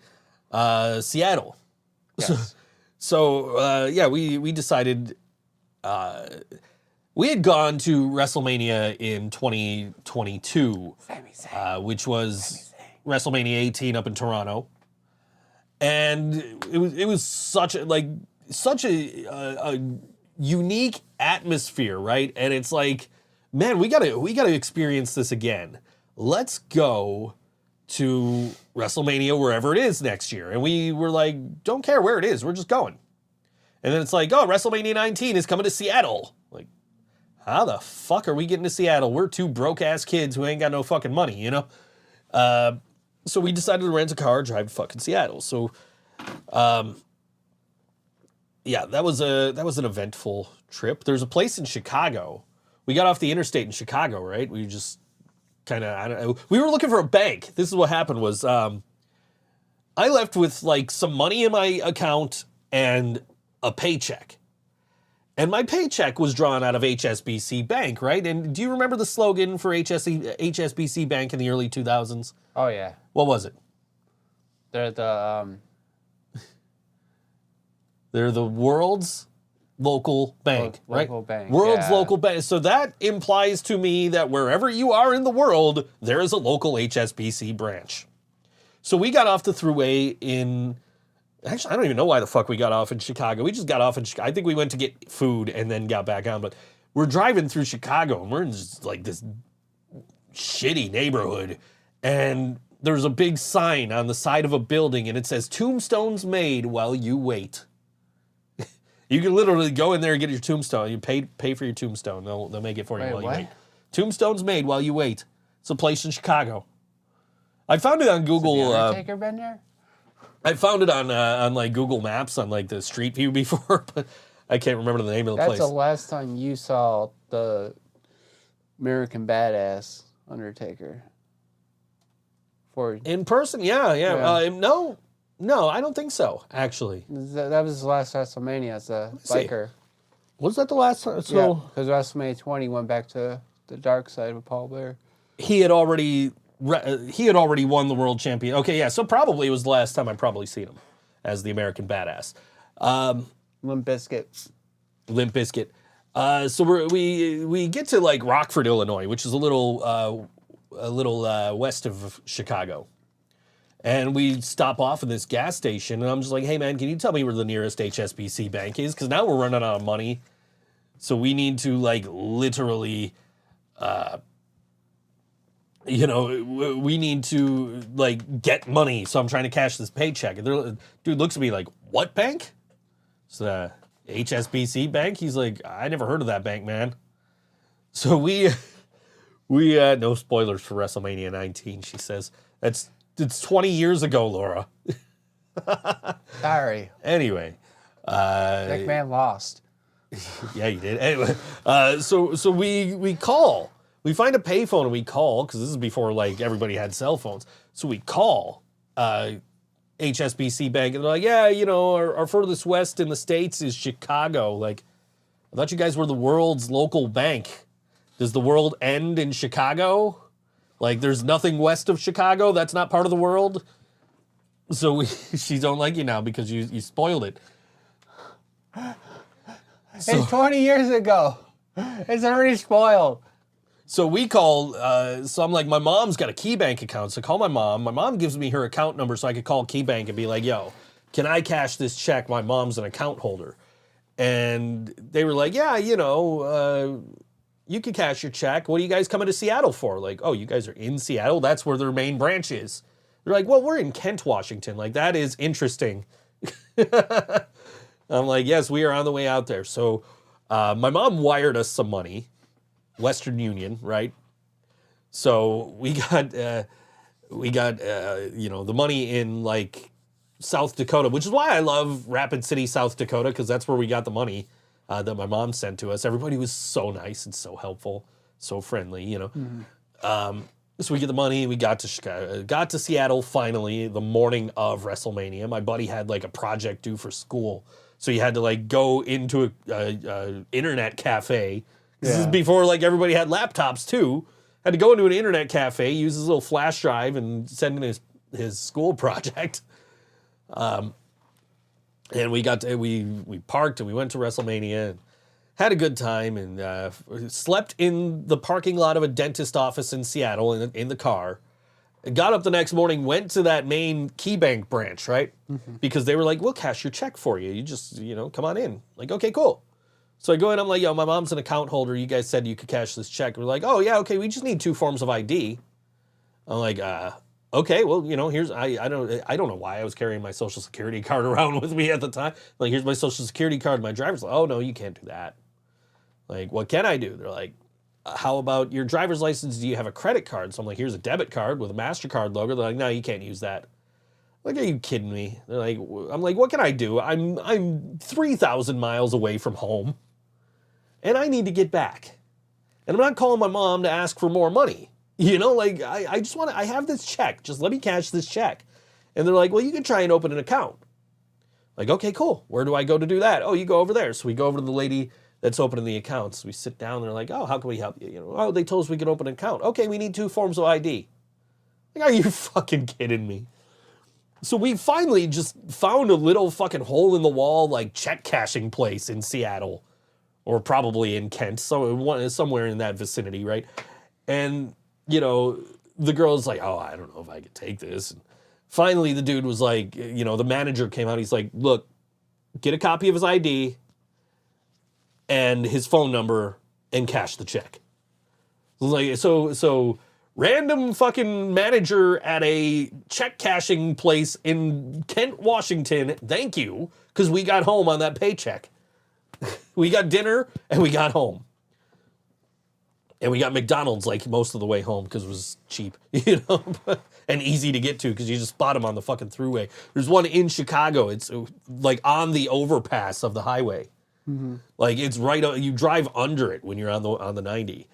Seattle. Yes. So yeah, we decided we had gone to WrestleMania in 2022, which was WrestleMania 18 up in Toronto, and it was such a unique atmosphere, right? And it's like, man, we gotta experience this again. Let's go to WrestleMania wherever it is next year. And we were like, don't care where it is, we're just going. And then it's like, oh, WrestleMania 19 is coming to Seattle. Like, how the fuck are we getting to Seattle? We're two broke-ass kids who ain't got no fucking money, you know? So we decided to rent a car, drive to fucking Seattle. So, yeah, that was an eventful trip. There's a place in Chicago. We got off the interstate in Chicago, right? We just kind of, I don't know. We were looking for a bank. This is what happened was, I left with like some money in my account and a paycheck. And my paycheck was drawn out of HSBC Bank, right? And do you remember the slogan for HSBC Bank in the early 2000s? Oh, yeah. What was it? They're the world's local bank, right? Local bank. World's yeah. local bank. So that implies to me that wherever you are in the world, there is a local HSBC branch. So we got off the thruway in... Actually, I don't even know why the fuck we got off in Chicago. We just got off in Chicago. I think we went to get food and then got back on. But we're driving through Chicago, and we're in just like this shitty neighborhood. And there's a big sign on the side of a building, and it says, "Tombstones made while you wait." You can literally go in there and get your tombstone. You pay for your tombstone. They'll make it for you while you wait. Tombstones made while you wait. It's a place in Chicago. I found it on Google. Has the Undertaker been there? I found it on like Google Maps on like the Street View before, but I can't remember the name of the place. That's the last time you saw the American Badass Undertaker. In person, yeah. No, I don't think so. Actually, that was his last WrestleMania as a biker. Was that the last time? So yeah, because WrestleMania 20 went back to the dark side with Paul Bearer. He had already won the world champion. Okay, yeah. So probably it was the last time I probably seen him as the American Badass. Limp Bizkit. So we get to like Rockford, Illinois, which is a little west of Chicago. And we stop off at this gas station, and I'm just like, hey, man, can you tell me where the nearest HSBC bank is? Because now we're running out of money. So we need to, like, literally, we need to, like, get money. So I'm trying to cash this paycheck. And dude looks at me like, what bank? It's the HSBC bank? He's like, I never heard of that bank, man. So we no spoilers for WrestleMania 19, she says. It's 20 years ago, Laura. Sorry. Anyway. McMahon lost. Yeah, you did. Anyway, so we call. We find a payphone and we call, because this is before like everybody had cell phones. So we call HSBC Bank, and they're like, yeah, our furthest west in the States is Chicago. Like, I thought you guys were the world's local bank. Does the world end in Chicago? Like, there's nothing west of Chicago? That's not part of the world? So she don't like you now because you spoiled it. It's 20 years ago. It's already spoiled. So we call, so I'm like, my mom's got a KeyBank account, so call my mom. My mom gives me her account number so I could call KeyBank and be like, yo, can I cash this check? My mom's an account holder. And they were like, yeah, you can cash your check. What are you guys coming to Seattle for? Like, oh, you guys are in Seattle? That's where their main branch is. They're like, well, we're in Kent, Washington. Like, that is interesting. I'm like, yes, we are on the way out there. So my mom wired us some money, Western Union, right? So we got the money in like South Dakota, which is why I love Rapid City, South Dakota, because that's where we got the money that my mom sent to us. Everybody was so nice and so helpful, so friendly, So we get the money. We got to Chicago, got to Seattle finally the morning of WrestleMania. My buddy had like a project due for school, so he had to like go into a internet cafe. This is before like everybody had laptops too. Had to go into an internet cafe, use his little flash drive, and send in his school project. And we parked and we went to WrestleMania and had a good time and slept in the parking lot of a dentist office in Seattle in the car. Got up the next morning, went to that main KeyBank branch, right? Because they were like, we'll cash your check for you. You just, come on in. Like, okay, cool. So I go in, I'm like, yo, my mom's an account holder. You guys said you could cash this check. We're like, oh, yeah, okay, we just need 2 forms of ID. I'm like, okay, well, here's, I don't know why I was carrying my Social Security card around with me at the time. Like, here's my Social Security card, my driver's license. Oh, no, you can't do that. Like, what can I do? They're like, how about your driver's license? Do you have a credit card? So I'm like, here's a debit card with a MasterCard logo. They're like, no, you can't use that. Like, are you kidding me? They're like, I'm like, what can I do? I'm 3,000 miles away from home. And I need to get back. And I'm not calling my mom to ask for more money. I just I have this check. Just let me cash this check. And they're like, well, you can try and open an account. Like, okay, cool. Where do I go to do that? Oh, you go over there. So we go over to the lady that's opening the accounts. We sit down. They're like, oh, how can we help you? Oh, they told us we could open an account. Okay, we need 2 forms of ID. Like, are you fucking kidding me? So we finally just found a little fucking hole in the wall, like check cashing place in Seattle. Or probably in Kent, somewhere in that vicinity, right? And, the girl's like, oh, I don't know if I could take this. And finally, the dude was like, the manager came out. He's like, look, get a copy of his ID and his phone number and cash the check. Like, so random fucking manager at a check cashing place in Kent, Washington, thank you, because we got home on that paycheck. We got dinner and we got home. And we got McDonald's like most of the way home because it was cheap, and easy to get to because you just spot them on the fucking thruway. There's one in Chicago. It's like on the overpass of the highway. Like it's right, you drive under it when you're on the 90.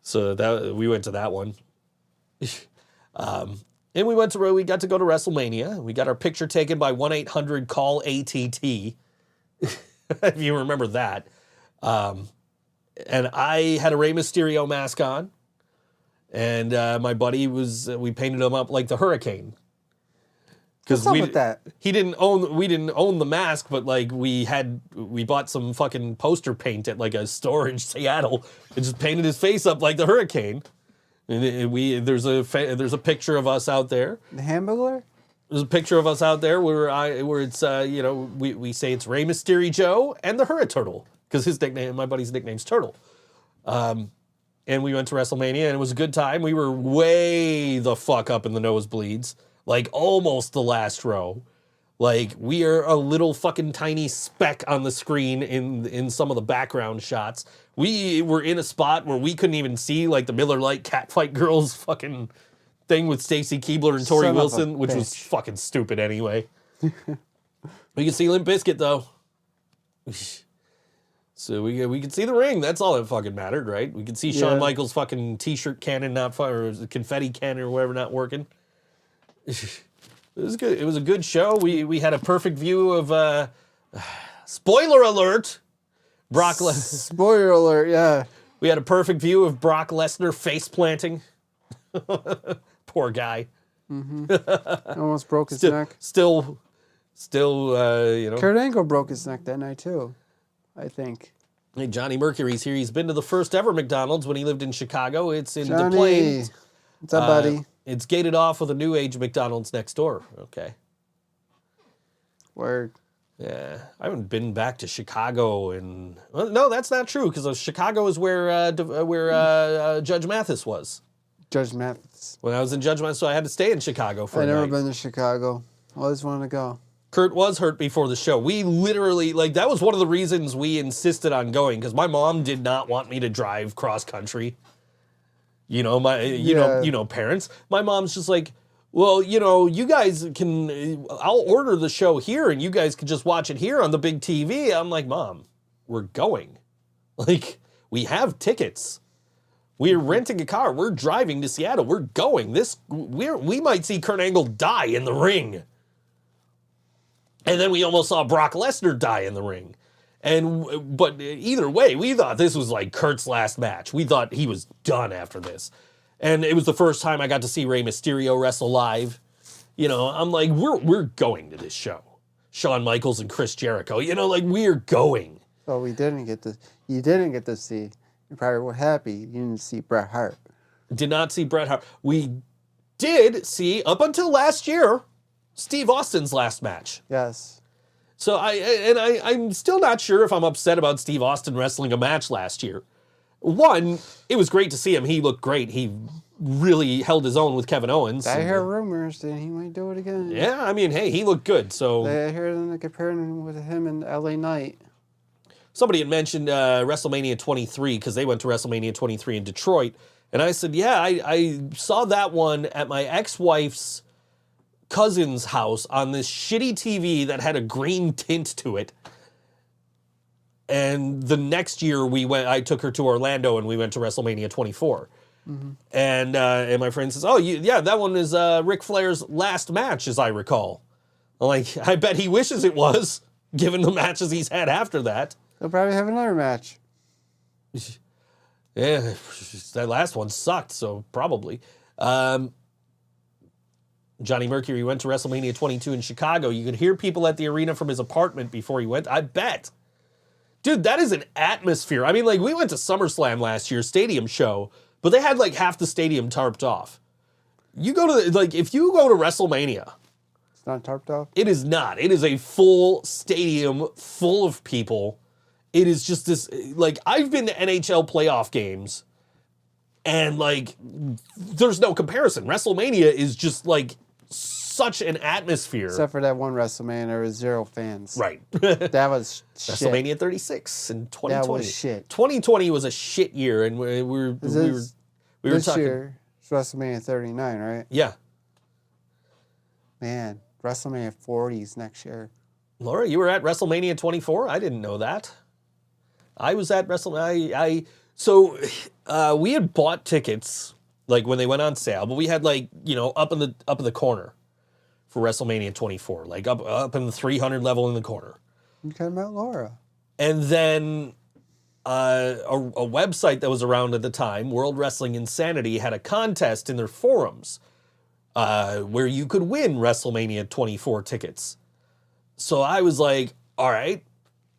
So we went to that one. And we got to go to WrestleMania. We got our picture taken by 1-800-CALL-ATT. If you remember that. And I had a Rey Mysterio mask on. And my buddy we painted him up like the Hurricane. What's up with that? We didn't own the mask, but like we bought some fucking poster paint at like a store in Seattle and just painted his face up like the Hurricane. And there's a picture of us out there. The Hamburglar? There's a picture of us out there where it's we say it's Rey Mysterio and the Hurriturtle because my buddy's nickname's Turtle. And we went to WrestleMania and it was a good time. We were way the fuck up in the nosebleeds, like almost the last row. Like we are a little fucking tiny speck on the screen in some of the background shots. We were in a spot where we couldn't even see like the Miller Lite Catfight Girls fucking thing with Stacy Keibler and Tori Wilson, which was fucking stupid anyway. We could see Limp Bizkit though. So we could see the ring. That's all that fucking mattered, right? We could see Shawn Michaels' fucking t-shirt cannon or confetti cannon or whatever not working. It was good. It was a good show. We had a perfect view of spoiler alert. Spoiler alert, yeah. We had a perfect view of Brock Lesnar face planting. Poor guy. Almost broke his neck. Still, Kurt Angle broke his neck that night too, I think. Hey, Johnny Mercury's here. He's been to the first ever McDonald's when he lived in Chicago. It's in Johnny. Des Plaines. What's up, buddy? It's gated off with a new age McDonald's next door. Okay. Word. Yeah, I haven't been back to Chicago no, that's not true because Chicago is where Judge Mathis was. Judge Mathis. When I was in Judge Mathis, so I had to stay in Chicago for a night. I've never been to Chicago. Always wanted to go. Kurt was hurt before the show. We literally, that was one of the reasons we insisted on going because my mom did not want me to drive cross country. You know, Yeah. parents. My mom's just like, well, you guys can, I'll order the show here and you guys can just watch it here on the big TV. I'm like, Mom, we're going. Like, we have tickets. We're renting a car. We're driving to Seattle. We're going. We might see Kurt Angle die in the ring. And then we almost saw Brock Lesnar die in the ring. But either way, we thought this was like Kurt's last match. We thought he was done after this. And it was the first time I got to see Rey Mysterio wrestle live. I'm like, we're going to this show. Shawn Michaels and Chris Jericho. Like, we're going. So you didn't get to see. You probably were happy you didn't see Bret Hart. Did not see Bret Hart. We did see, up until last year, Steve Austin's last match. Yes. So I'm still not sure if I'm upset about Steve Austin wrestling a match last year. One, it was great to see him. He looked great. He really held his own with Kevin Owens. I hear rumors that he might do it again. Yeah, I mean, hey, he looked good. So I heard them comparing him with him and LA Knight. Somebody had mentioned WrestleMania 23 because they went to WrestleMania 23 in Detroit. And I said, yeah, I saw that one at my ex-wife's cousin's house on this shitty TV that had a green tint to it. And the next year I took her to Orlando and we went to WrestleMania 24. Mm-hmm. And my friend says, oh, yeah, that one is Ric Flair's last match, as I recall. I'm like, I bet he wishes it was, given the matches he's had after that. They'll probably have another match. Yeah, that last one sucked, so probably. Johnny Mercury went to WrestleMania 22 in Chicago. You could hear people at the arena from his apartment before he went. I bet. Dude, that is an atmosphere. I mean, like, we went to SummerSlam last year, stadium show, but they had, like, half the stadium tarped off. You go to, if you go to WrestleMania. It's not tarped off? It is not. It is a full stadium full of people. It is just this, I've been to NHL playoff games, and, there's no comparison. WrestleMania is just, such an atmosphere. Except for that one WrestleMania, there was 0 fans. Right. That was shit. WrestleMania 36 in 2020. That was shit. 2020 was a shit year, and we were this talking. year, it's WrestleMania 39, right? Yeah. Man, WrestleMania 40s next year. Laura, you were at WrestleMania 24? I didn't know that. I was at WrestleMania. So we had bought tickets when they went on sale, but we had up in the corner for WrestleMania 24, up in the 300 level in the corner. You talking about Laura? And then a website that was around at the time, World Wrestling Insanity, had a contest in their forums where you could win WrestleMania 24 tickets. So I was like, all right,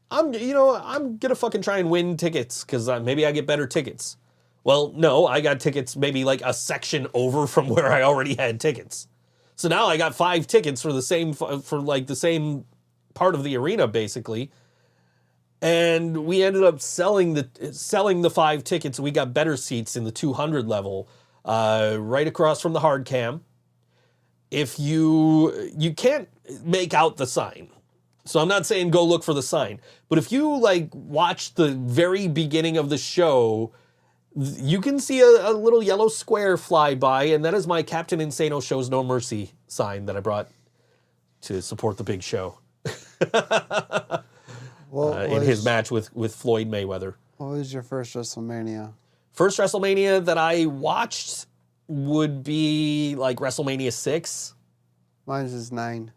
I'm gonna fucking try and win tickets because maybe I get better tickets. Well, no, I got tickets maybe a section over from where I already had tickets. So now I got 5 tickets for the same part of the arena basically. And we ended up selling the 5 tickets. We got better seats in the 200 level, right across from the hard cam. If you can't make out the sign. So I'm not saying go look for the sign, but if you watch the very beginning of the show, you can see a little yellow square fly by, and that is my Captain Insano Shows No Mercy sign that I brought to support the big show. In his match with Floyd Mayweather. What was your first WrestleMania? First WrestleMania that I watched would be WrestleMania 6. Mine's is 9.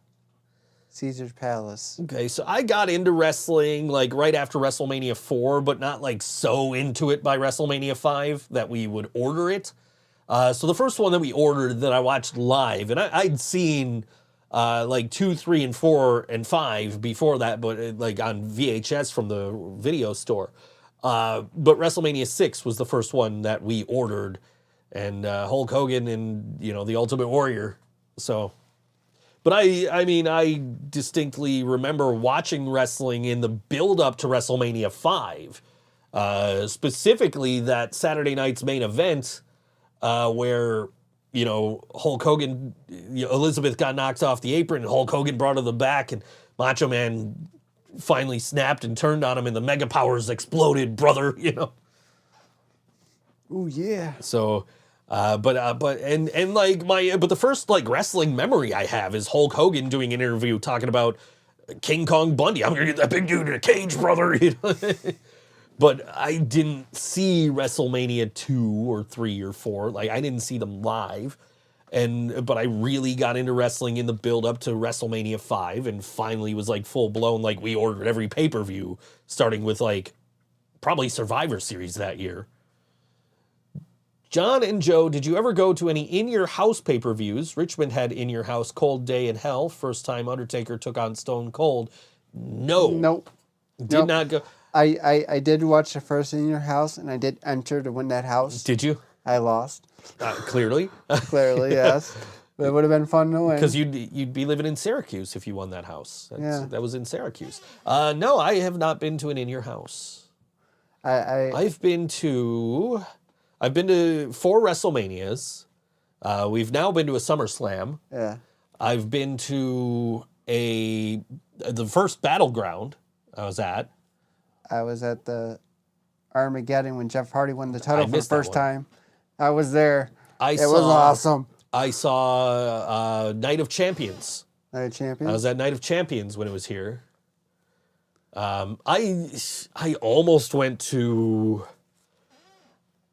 Caesar's Palace. Okay, so I got into wrestling right after WrestleMania 4, but not so into it by WrestleMania 5 that we would order it. So the first one that we ordered that I watched live, and I'd seen 2, 3, and 4, and 5 before that, but on VHS from the video store. But WrestleMania 6 was the first one that we ordered, and Hulk Hogan and the Ultimate Warrior. So. But I distinctly remember watching wrestling in the build-up to WrestleMania 5, specifically that Saturday night's main event where, Hulk Hogan, Elizabeth got knocked off the apron, and Hulk Hogan brought her to the back, and Macho Man finally snapped and turned on him, and the Mega Powers exploded, brother, Oh, yeah. So But the first like wrestling memory I have is Hulk Hogan doing an interview talking about King Kong Bundy. I'm gonna get that big dude in a cage, brother. You know? But I didn't see WrestleMania 2 or 3 or 4. Like I didn't see them live. But I really got into wrestling in the build up to WrestleMania 5 and finally was like full blown. Like we ordered every pay-per-view starting with like probably Survivor Series that year. John and Joe, did you ever go to any in-your-house pay-per-views? Richmond had in-your-house Cold Day in Hell. First time Undertaker took on Stone Cold. No. Nope. Did not go. I did watch the first in your house, and I did enter to win that house. Did you? I lost. Clearly. Clearly, yes. But it would have been fun to win. Because you'd be living in Syracuse if you won that house. Yeah. That was in Syracuse. No, I have not been to an in-your-house. I've been to 4 WrestleManias. We've now been to a SummerSlam. Yeah. I've been to the first Battleground I was at. I was at the Armageddon when Jeff Hardy won the title for the missed that first one. time. I was there. It was awesome. I saw Night of Champions. Night of Champions? I was at Night of Champions when it was here. I almost went to...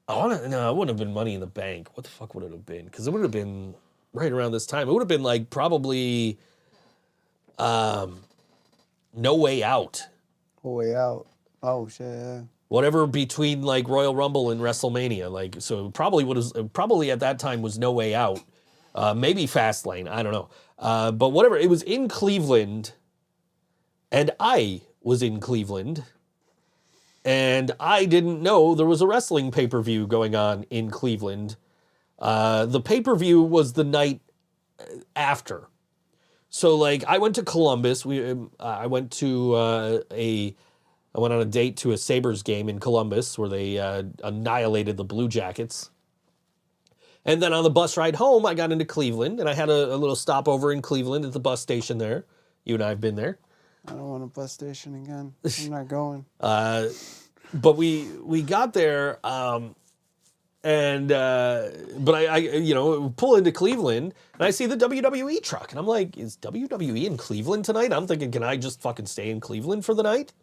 it wouldn't have been Money in the Bank. What the fuck would it have been? Because it would have been right around this time. It would have been like probably No Way Out. No Way Out. Oh, shit, yeah. Whatever between like Royal Rumble and WrestleMania. Like, so probably at that time was No Way Out. Maybe Fastlane. I don't know. But whatever. It was in Cleveland. And I was in Cleveland. And I didn't know there was a wrestling pay-per-view going on in Cleveland. The pay-per-view was the night after. So, like, I went to Columbus. I went on a date to a Sabres game in Columbus where they annihilated the Blue Jackets. And then on the bus ride home, I got into Cleveland, and I had a little stopover in Cleveland at the bus station there. You and I have been there. I don't want a bus station again. I'm not going. But we got there, but I pull into Cleveland and I see the WWE truck and I'm like, is WWE in Cleveland tonight? I'm thinking, can I just fucking stay in Cleveland for the night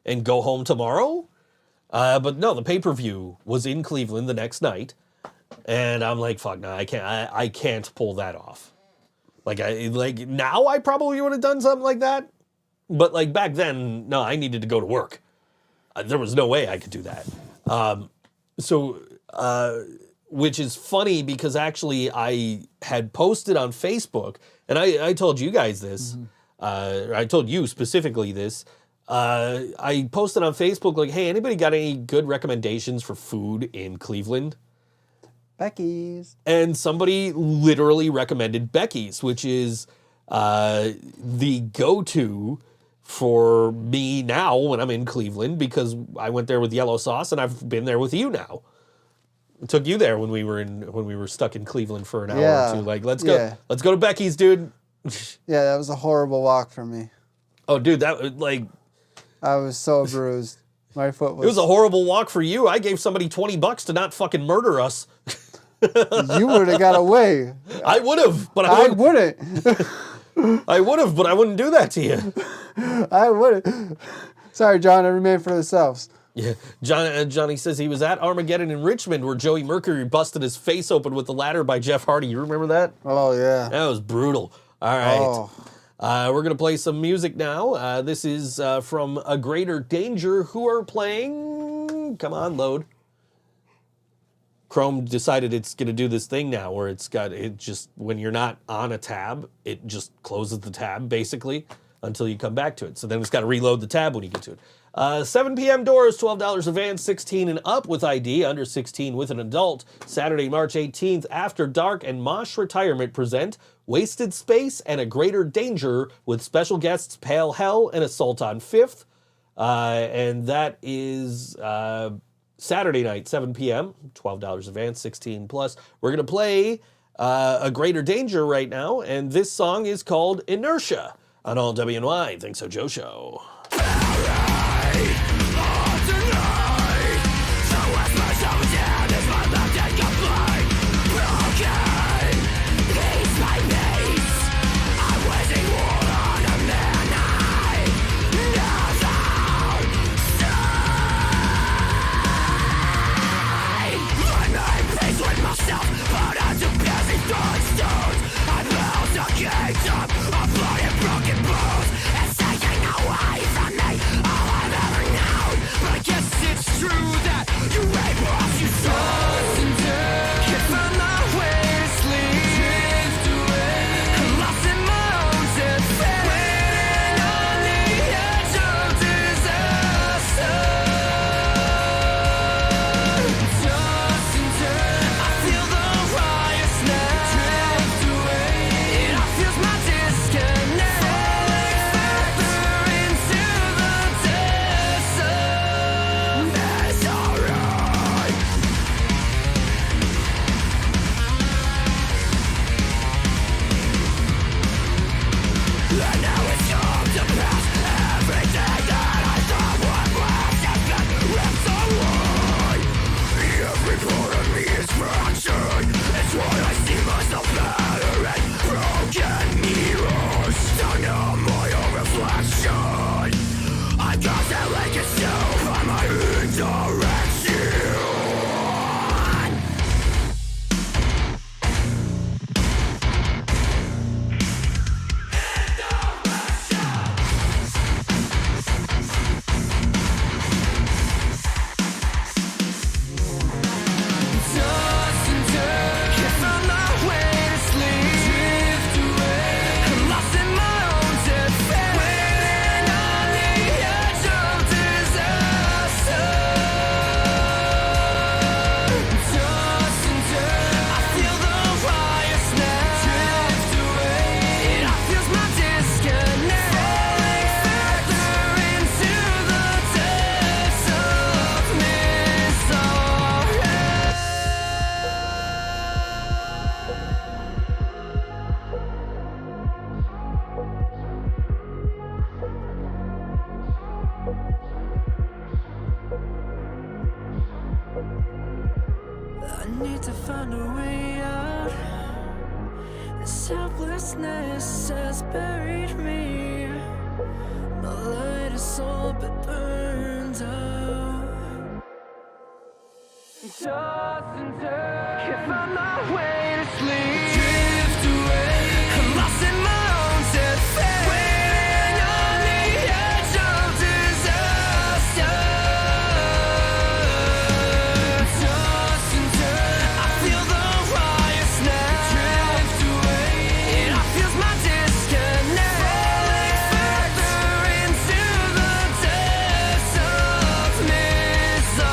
and go home tomorrow? But no, the pay-per-view was in Cleveland the next night, and I'm like, fuck, no, I can't pull that off. Like now I probably would have done something like that, but like back then, no, I needed to go to work. There was no way I could do that. Which is funny because actually I had posted on Facebook, and I told you guys this, I told you specifically this. I posted on Facebook like, hey, anybody got any good recommendations for food in Cleveland? Becky's. And somebody literally recommended Becky's, which is the go-to for me now when I'm in Cleveland, because I went there with yellow sauce and I've been there with you now. I took you there when we were stuck in Cleveland for an hour or two. Like, let's go to Becky's, dude. Yeah, that was a horrible walk for me. Oh, dude, that like I was so bruised. My foot was. It was a horrible walk for you. I gave somebody $20 to not fucking murder us. You would have got away. I would have, but I wouldn't. I would have, but I wouldn't do that to you. I wouldn't. Sorry, John. Every man for themselves. Yeah, Johnny says he was at Armageddon in Richmond where Joey Mercury busted his face open with the ladder by Jeff Hardy. You remember that? Oh, yeah. That was brutal. All right. We're going to play some music now. This is from A Greater Danger, who are playing... Come on, load. Chrome decided it's going to do this thing now where when you're not on a tab, it just closes the tab, basically, until you come back to it. So then it's got to reload the tab when you get to it. 7 p.m. doors, $12 advance, 16 and up with ID, under 16 with an adult. Saturday, March 18th, After Dark and Mosh Retirement present Wasted Space and A Greater Danger with special guests Pale Hell and Assault on 5th. And that is Saturday night, 7 p.m., $12 advance, 16 plus. We're going to play A Greater Danger right now, and this song is called Inertia on All WNY. ThinkSoJoE Show. Tonight, so what's my soul down? Is my love dead complete? find a way out. This helplessness has buried me. My light is on, but burns out. Toss and turn, can't find my way to sleep. Drift away, I'm lost in my own set fate. Waiting on the edge of disaster. Toss and turn, I feel the wire snap. Drift away, and I feel my disconnect. Falling further into the depths of misery.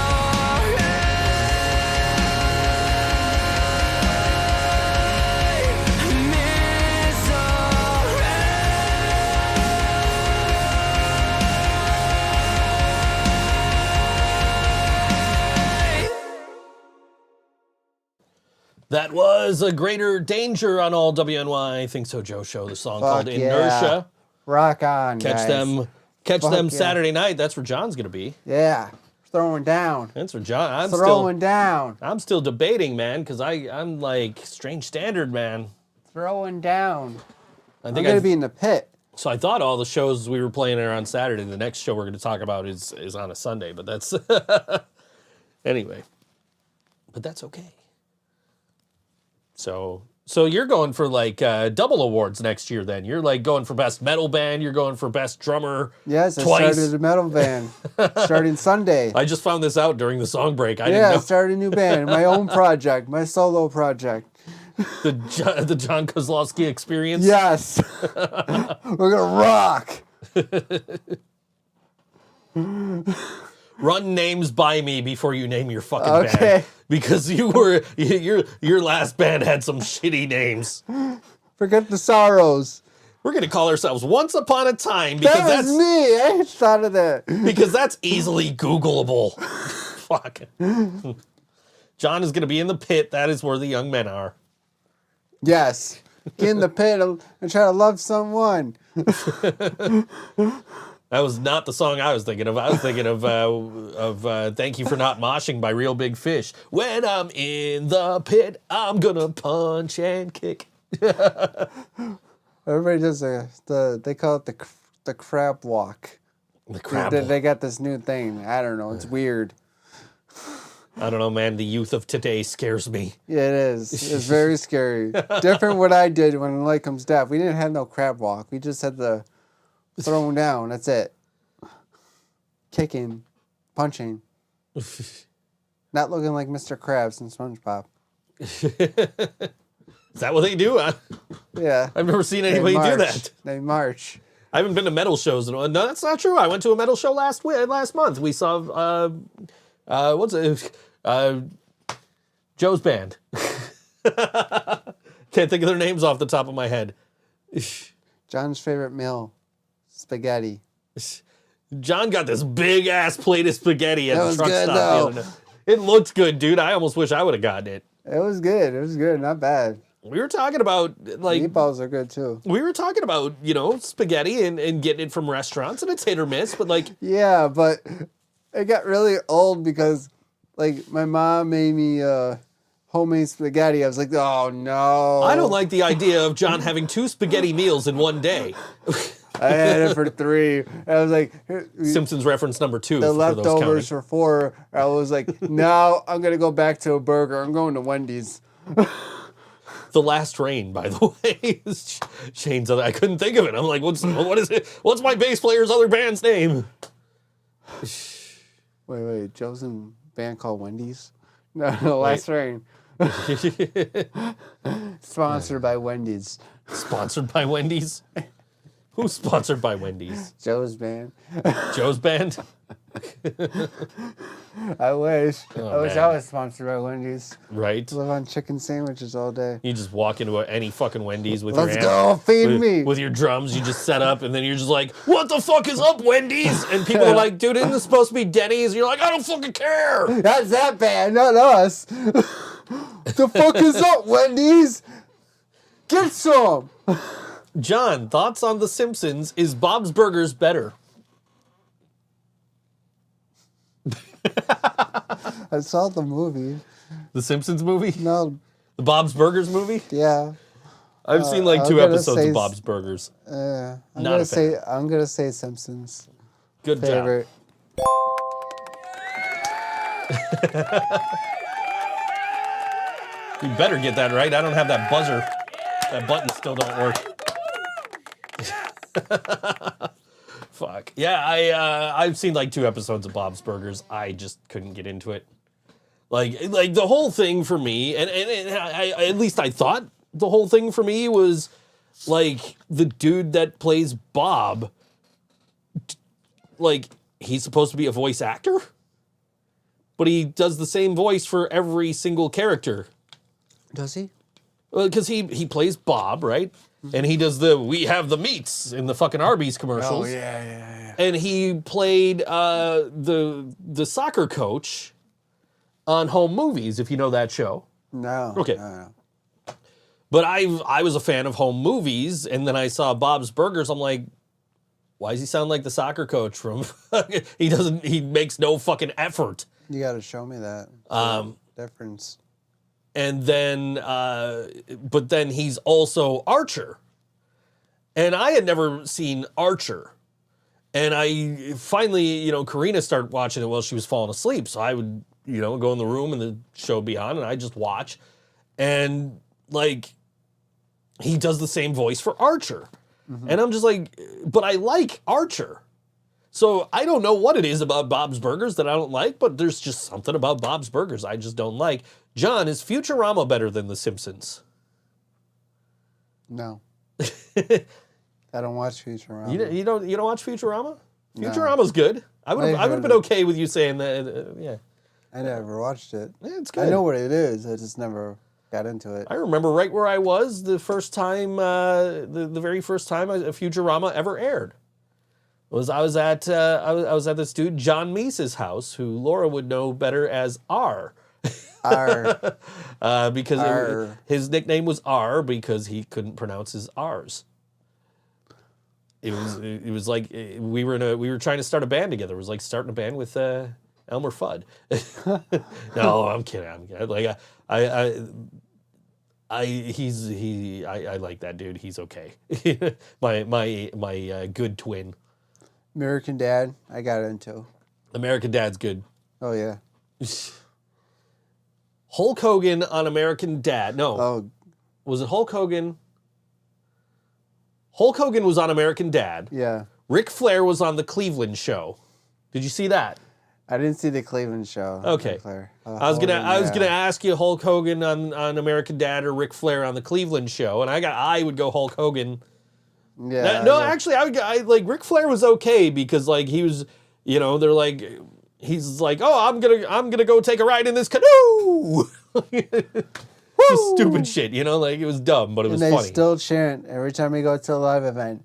That was A Greater Danger on all WNY Think So Joe show. The song called yeah. Inertia. Rock on, Catch guys. them Fuck yeah. Saturday night. That's where John's gonna be. Yeah, throwing down. That's where John. Down. I'm still debating, man, because I'm like Strange Standard, man. Throwing down. I I'm think going to be in the pit. So I thought all the shows we were playing are on Saturday. The next show we're going to talk about is on a Sunday, but that's anyway. But that's okay. So you're going for like double awards next year. Then you're like going for best metal band. You're going for best drummer. Yes, I twice. started a metal band starting Sunday. I just found this out during the song break. I I didn't know started a new band, my own project, my solo project. the John Kozlowski experience. Yes, we're gonna rock. Run names by me before you name your fucking Okay. band. Because your last band had some shitty names. Forget the sorrows. We're gonna call ourselves Once Upon a Time because That was me. I thought of that. because that's easily Googleable. Fuck. John is gonna be in the pit. That is where the young men are. Yes, get in the pit and try to love someone. That was not the song I was thinking of. I was thinking of Thank You for Not Moshing by Real Big Fish. When I'm in the pit, I'm gonna punch and kick. Everybody does they call it the crab walk. The crab. They got this new thing. I don't know. It's weird. I don't know, man. The youth of today scares me. Yeah, it is. It's very scary. Different what I did when the light comes down. We didn't have no crab walk. We just had the throwing down. That's it. Kicking, punching. Not looking like Mr. Krabs and SpongeBob. Is that what they do? Yeah. I've never seen anybody do that. They march. I haven't been to metal shows. No, that's not true. I went to a metal show last month. We saw, what's it? Joe's band. Can't think of their names off the top of my head. John's favorite meal, spaghetti. John got this big ass plate of spaghetti at That the was truck good, stop though. the other day. It looked good, dude. I almost wish I would have gotten it. It was good. It was good. Not bad. We were talking about like Meatballs are good too. we were talking about, spaghetti and getting it from restaurants, and it's hit or miss, but like Yeah, but it got really old because, like, my mom made me homemade spaghetti. I was like, oh no. I don't like the idea of John having 2 spaghetti meals in one day. I had it for 3. I was like, Simpsons reference number 2 the for those counting. leftovers for 4. I was like, no, I'm gonna go back to a burger. I'm going to Wendy's. The Last Rain, by the way. Shane's other, I couldn't think of it. I'm like, what is it? What's my bass player's other band's name? Wait, Joe's in a band called Wendy's? No, Last Rain. Sponsored by Wendy's. Sponsored by Wendy's? Who's sponsored by Wendy's? Joe's band. Joe's band? I wish. Oh, I wish man. I was sponsored by Wendy's. Right? Live on chicken sandwiches all day. You just walk into any fucking Wendy's with Let's your go, feed with, me. with your drums. You just set up, and then you're just like, "What the fuck is up, Wendy's?" And people are like, "Dude, isn't this supposed to be Denny's?" And you're like, "I don't fucking care." That's that band, not us. The fuck is up, Wendy's? Get some. John, thoughts on The Simpsons? Is Bob's Burgers better? I saw the movie. The Simpsons movie? No, The Bob's Burgers movie? Yeah. I've seen like I'm 2 gonna episodes say of Bob's Burgers. I'm Not a fan. gonna say Simpsons. Good Favorite. job. You better get that right. I don't have that buzzer. That button still don't work. Fuck. Yeah, I've seen like 2 episodes of Bob's Burgers. I just couldn't get into it. Like the whole thing for me, and I at least I thought the whole thing for me was like the dude that plays Bob, like he's supposed to be a voice actor, but he does the same voice for every single character. Does he? Well, because he plays Bob, right? And he does we have the meats in the fucking Arby's commercials. Oh yeah. And he played the soccer coach on Home Movies, if you know that show. No. Okay. No. But I was a fan of Home Movies, and then I saw Bob's Burgers. I'm like, why does he sound like the soccer coach from? He makes no fucking effort. You got to show me that difference. And then, but then he's also Archer. And I had never seen Archer. And I finally, Karina started watching it while she was falling asleep. So I would, go in the room and the show would be on and I just watch. And like, he does the same voice for Archer. Mm-hmm. And I'm just like, but I like Archer. So I don't know what it is about Bob's Burgers that I don't like, but there's just something about Bob's Burgers I just don't like. John, is Futurama better than The Simpsons? No. I don't watch Futurama. You don't watch Futurama? No. Futurama's good. I would have been okay with you saying that. Yeah. I never watched it. Yeah, it's good. I know what it is. I just never got into it. I remember right where I was the first time, the very first time a Futurama ever aired. I was at this dude John Meese's house, who Laura would know better as R. R. Because R. His nickname was R because he couldn't pronounce his R's. It was like we were trying to start a band together. It was like starting a band with Elmer Fudd. No, I'm kidding. Like I like that dude. He's okay. my good twin. American Dad, I got into. American Dad's good. Oh yeah. Hulk Hogan on American Dad. No. Oh. Was it Hulk Hogan? Hulk Hogan was on American Dad. Yeah. Ric Flair was on the Cleveland Show. Did you see that? I didn't see the Cleveland show. Okay. I was gonna ask you Hulk Hogan on American Dad or Ric Flair on the Cleveland Show, and I would go Hulk Hogan. Yeah. No, actually, I like Ric Flair was okay because like he was, they're like, he's like, oh, I'm gonna go take a ride in this canoe. Just stupid shit, like it was dumb, but it was funny. And funny. they still chant every time we go to a live event.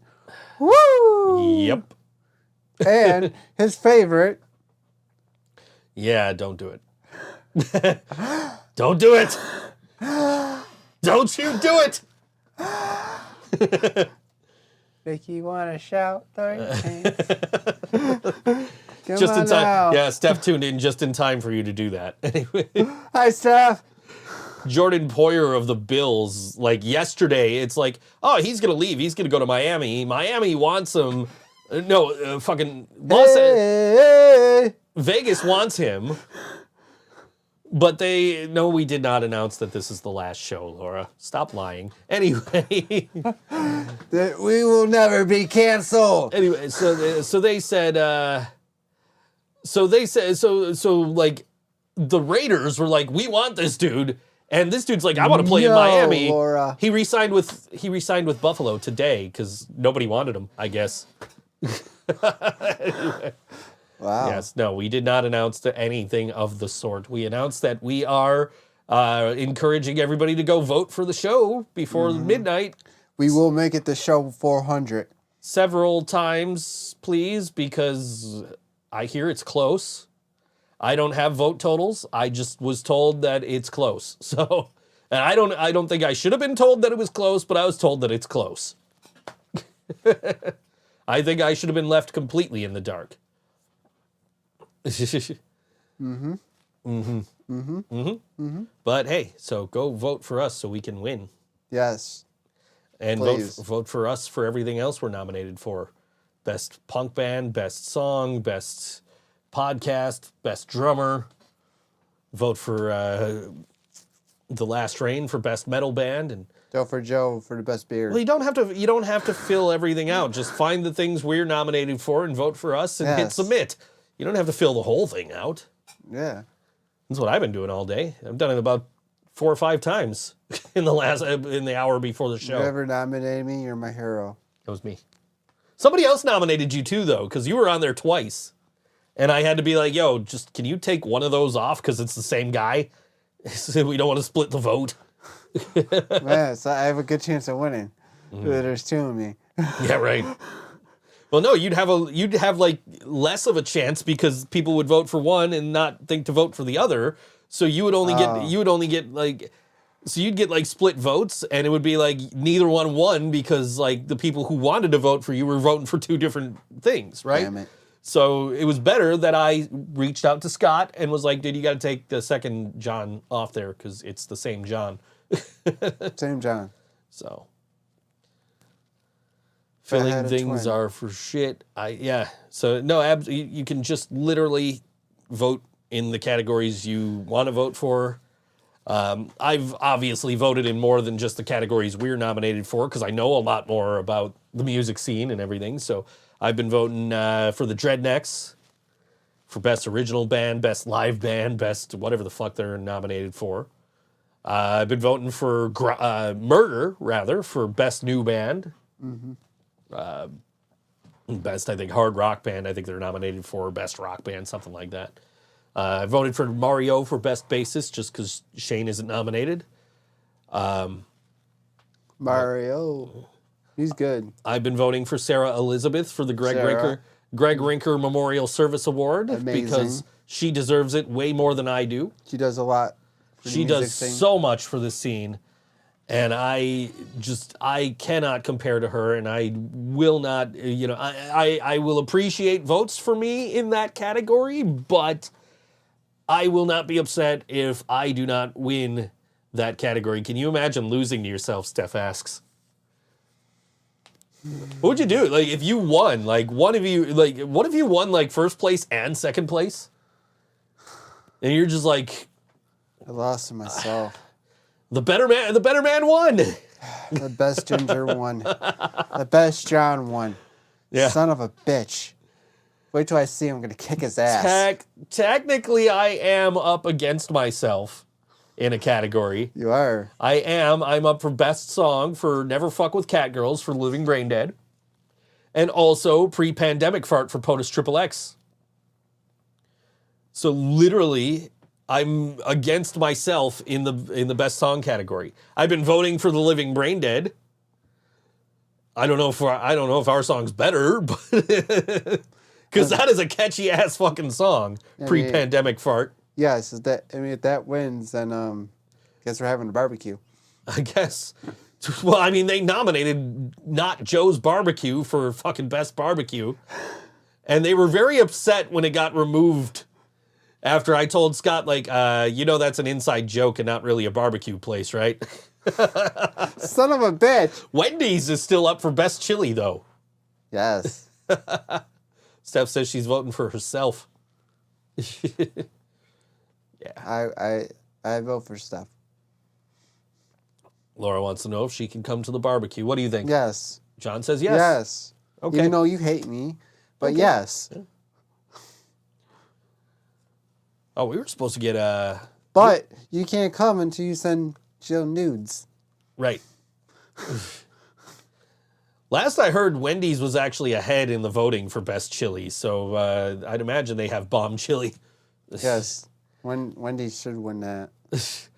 Woo! Yep. And his favorite. Yeah, don't do it. Don't do it. Don't you do it. Make you want to shout 30 Just in time. Yeah, Steph tuned in just in time for you to do that. Anyway. Hi, Steph. Jordan Poyer of the Bills, like yesterday, it's like, oh, he's going to leave. He's going to go to Miami. Miami wants him. Fucking Vegas wants him. But we did not announce that this is the last show, Laura. Stop lying. Anyway. That we will never be canceled. Anyway, so they said, like, the Raiders were like, we want this dude. And this dude's like, I want to play in Miami. Laura. He re-signed with Buffalo today because nobody wanted him, I guess. Anyway. Wow. Yes, no, we did not announce anything of the sort. We announced that we are encouraging everybody to go vote for the show before midnight. We will make it to show 400. Several times, please, because I hear it's close. I don't have vote totals. I just was told that it's close. So, and I don't think I should have been told that it was close, but I was told that it's close. I think I should have been left completely in the dark. But hey, so go vote for us so we can win. Yes. And Please. vote for us for everything else we're nominated for. Best punk band, best song, best podcast, best drummer. Vote for The Last Rain for best metal band, and Joe for the best beer. well, you don't have to fill everything out. Just find the things we're nominated for and vote for us and hit Yes. submit. You don't have to fill the whole thing out. Yeah. That's what I've been doing all day. I've done it about 4 or 5 times in the hour before the show. Whoever nominated me, you're my hero. That was me. Somebody else nominated you too, though, because you were on there twice. And I had to be like, yo, just can you take one of those off because it's the same guy? So we don't want to split the vote. Yeah, so I have a good chance of winning. There's 2 of me. Yeah, right. Well, no, you'd have like less of a chance because people would vote for one and not think to vote for the other. So you would only get like, so you'd get like split votes, and it would be like neither one won because like the people who wanted to vote for you were voting for 2 different things, right? Damn it. So it was better that I reached out to Scott and was like, dude, you got to take the second John off there because it's the same John. Same John. So I filling had a things twin. are for shit. So no, you can just literally vote in the categories you want to vote for. I've obviously voted in more than just the categories we're nominated for because I know a lot more about the music scene and everything. So I've been voting for the Dreadnecks for best original band, best live band, best whatever the fuck they're nominated for. I've been voting for Murder, rather, for best new band. Best, I think, hard rock band, I think they're nominated for best rock band, something like that. I voted for Mario for best bassist just because Shane isn't nominated. Mario. He's good. I've been voting for Sarah Elizabeth for the Greg Sarah. Rinker Memorial Service Award Amazing. because she deserves it way more than I do. She does a lot. For the She music does scene. so much for the scene, and I cannot compare to her, and I will not, I will appreciate votes for me in that category, but I will not be upset if I do not win that category. Can you imagine losing to yourself, Steph asks. What would you do? Like, if you won, like, what if you won, like, first place and second place? And you're just like, I lost to myself. the better man won. The best Ginger won. The best John won. Yeah. Son of a bitch. Wait till I see him. I'm going to kick his ass. Technically, I am up against myself in a category. You are. I'm up for best song for Never Fuck with Catgirls for Living Brain Dead. And also pre-pandemic fart for POTUS XXX. So literally, I'm against myself in the best song category. I've been voting for The Living Brain Dead. I don't know if our song's better, but because that is a catchy ass fucking song. Pre-pandemic fart. Yes. If that wins, then guess we're having a barbecue. I guess. Well, I mean, they nominated Not Joe's Barbecue for fucking best barbecue, and they were very upset when it got removed. After I told Scott, like, that's an inside joke and not really a barbecue place, right? Son of a bitch. Wendy's is still up for best chili, though. Yes. Steph says she's voting for herself. I vote for Steph. Laura wants to know if she can come to the barbecue. What do you think? Yes. John says yes. Yes. Okay. Even though you hate me, but yes. Yeah. Oh, we were supposed to get But you can't come until you send Jill nudes. right. Last I heard, Wendy's was actually ahead in the voting for best chili, so I'd imagine they have bomb chili. Yes. Wendy should win that.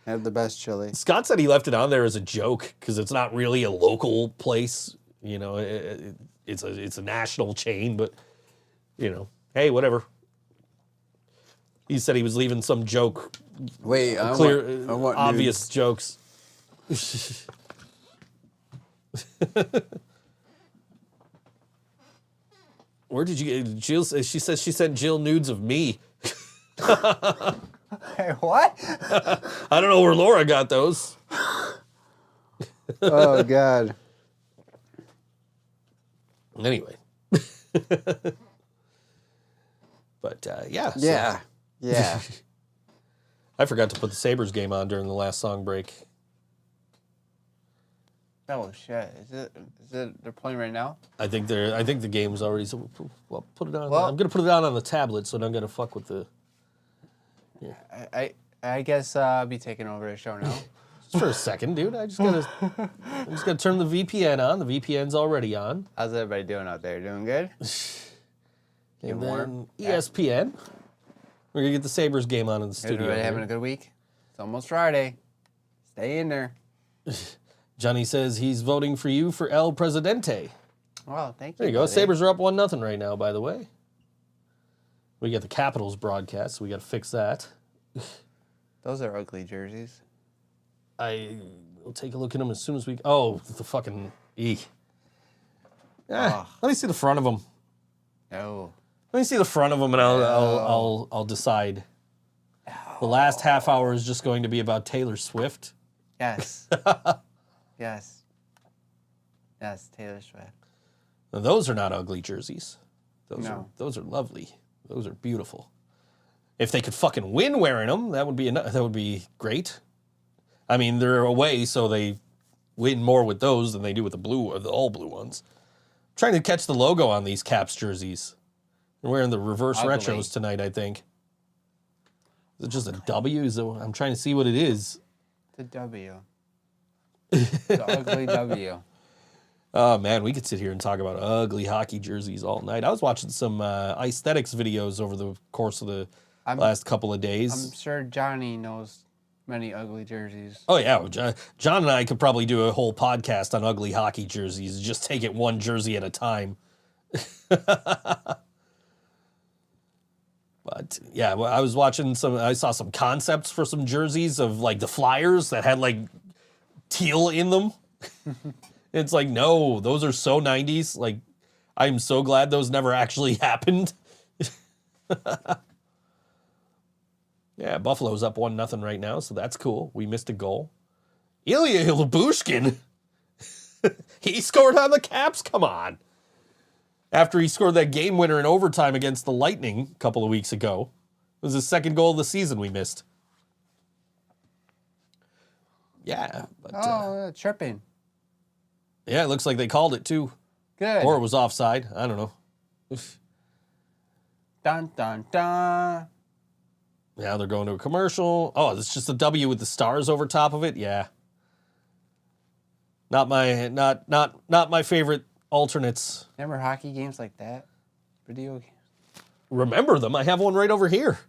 Have the best chili. Scott said he left it on there as a joke because it's not really a local place. It's a national chain, but hey, whatever. He said he was leaving some joke, Wait, I want obvious jokes. Where did you get Jill? She says she sent Jill nudes of me. What? I don't know where Laura got those. Oh, God. Anyway. But, yeah. so- Yeah. Yeah. I forgot to put the Sabres game on during the last song break. Oh, shit. Is it they're playing right now? I think the game's already. So well, put it on. Well- I'm gonna put it on the tablet, so I'm gonna fuck with the. I guess I'll be taking over the show now. Just for a second, dude. I'm just gonna turn the VPN on. The VPN's already on. How's everybody doing out there? Doing good? And warm? then ESPN. We're gonna get the Sabres game on in the studio. Everybody here. having a good week? It's almost Friday. Stay in there. Johnny says he's voting for you for El Presidente. Well, thank you. There you go. buddy. Sabres are up 1-0 right now, by the way. We got the Capitals broadcast, so we got to fix that. Those are ugly jerseys. I will take a look at them as soon as we. Oh, the fucking eek. Ugh. Let me see the front of them. No. Let me see the front of them, and I'll decide. The last half hour is just going to be about Taylor Swift. Yes. Yes. Yes, Taylor Swift. Now, those are not ugly jerseys. No. Those are lovely. Those are beautiful. If they could fucking win wearing them, that would be great. I mean, they're away, so they win more with those than they do with the blue or the all blue ones. I'm trying to catch the logo on these Caps jerseys. They're wearing the reverse Ugly. retros tonight, I think. Is it just a W? I'm trying to see what it is. The W. The ugly W. Oh, man, we could sit here and talk about ugly hockey jerseys all night. I was watching some aesthetics videos over the course of the last couple of days. I'm sure Johnny knows many ugly jerseys. Oh, yeah. John and I could probably do a whole podcast on ugly hockey jerseys. Just take it one jersey at a time. But, yeah, well, I saw some concepts for some jerseys of, like, the Flyers that had, like, teal in them. It's like, no, those are so 90s. Like, I'm so glad those never actually happened. Yeah, Buffalo's up 1-0 right now, so that's cool. We missed a goal. Ilya Lyubushkin. He scored on the Caps, come on. After he scored that game winner in overtime against the Lightning a couple of weeks ago. It was his second goal of the season we missed. Yeah. But, tripping. yeah, it looks like they called it too. Good. Or it was offside. I don't know. Dun, dun, dun. Now they're going to a commercial. Oh, it's just a W with the stars over top of it? Yeah. Not my favorite alternates. Remember hockey games like that? Video games? Remember them. I have one right over here.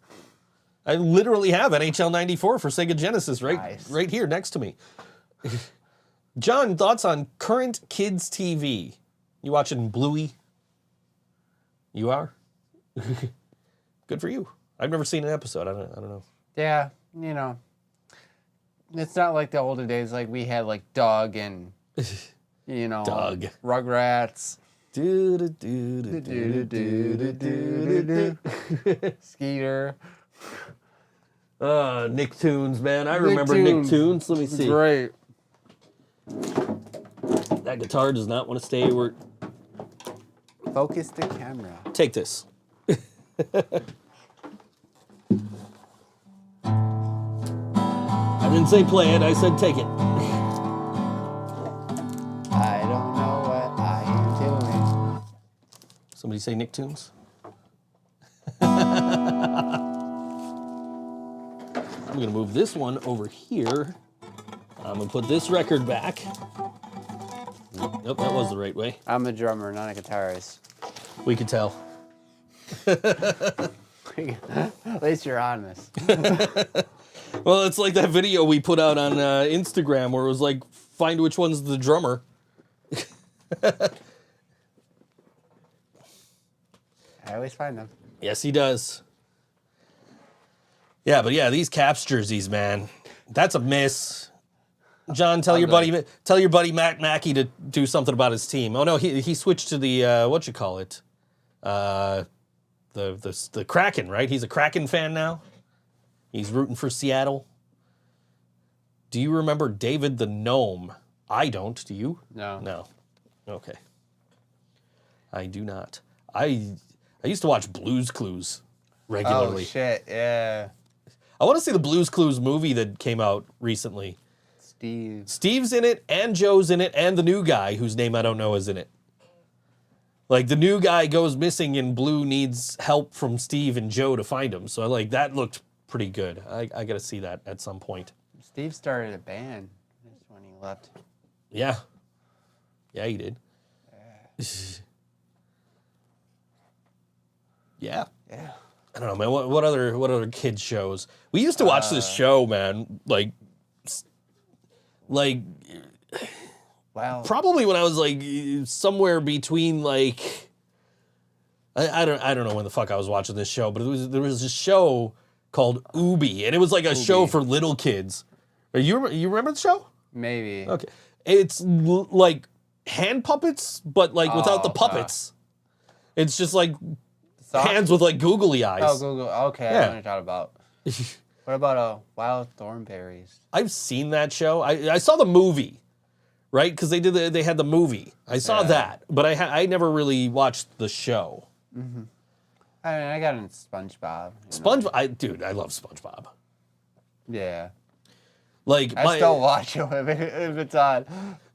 I literally have NHL 94 for Sega Genesis right here next to me. John, thoughts on current kids TV? You watching Bluey? You are? Good for you. I've never seen an episode. I don't know. Yeah, you know. It's not like the older days, like we had like Doug and, you know, Doug. Rugrats. Skeeter. Nicktoons, man. I remember Nicktoons. Let me see. Great. That guitar does not want to stay where... Focus the camera. Take this. I didn't say play it, I said take it. I don't know what I am doing. Somebody say Nicktoons? I'm going to move this one over here. I'm going to put this record back. Nope, that was the right way. I'm a drummer, not a guitarist. We could tell. At least you're honest. Well, it's like that video we put out on Instagram where it was like, find which one's the drummer. I always find them. Yes, he does. Yeah, but yeah, these Caps jerseys, man, that's a miss. John, tell your buddy Matt Mackey to do something about his team. Oh no, he switched to the the Kraken, right? He's a Kraken fan now. He's rooting for Seattle. Do you remember David the Gnome? I don't. Do you? No. No. Okay. I do not. I used to watch Blue's Clues regularly. Oh, shit. Yeah. I want to see the Blue's Clues movie that came out recently. Steve's in it, and Joe's in it, and the new guy whose name I don't know is in it. Like, the new guy goes missing, and Blue needs help from Steve and Joe to find him. So, like, that looked pretty good. I got to see that at some point. Steve started a band when he left. Yeah. Yeah, he did. Yeah. Yeah. I don't know, man. What other kids shows? We used to watch this show, man. Like, Wow. probably when I was like somewhere between like, I don't know when the fuck I was watching this show, but there was a show called Ubi, and it was like a show for little kids. You remember the show? Maybe. Okay, it's like hand puppets, but like without the puppets. It's just like hands with like googly eyes. Oh, Google. Okay, Yeah. I know what you're talking about. What about Wild Thornberries? I've seen that show. I saw the movie, right? Because they had the movie. I saw that, but I never really watched the show. Mm-hmm. I mean, I got into SpongeBob. SpongeBob, I love SpongeBob. Yeah. Like I still watch it if it's on.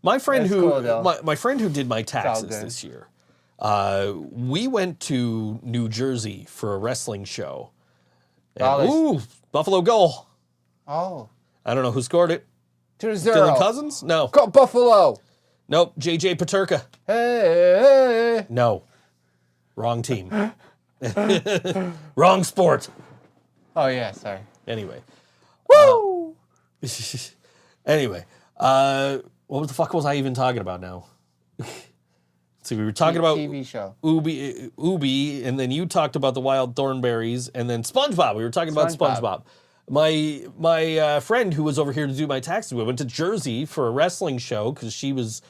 my friend That's who cool, though. my friend who did my taxes good. this year. We went to New Jersey for a wrestling show. And, ooh, Buffalo goal. Oh. I don't know who scored it. 2-0. Dylan Cousins? No. Go Buffalo. Nope. JJ Paterka. Hey. No. Wrong team. Wrong sport. Oh, yeah, sorry. Anyway. Woo! Anyway. What the fuck was I even talking about now? So we were talking about TV show. Ubi, and then you talked about the Wild Thornberries, and then SpongeBob. We were talking about SpongeBob. My friend who was over here to do my taxes, we went to Jersey for a wrestling show because she was,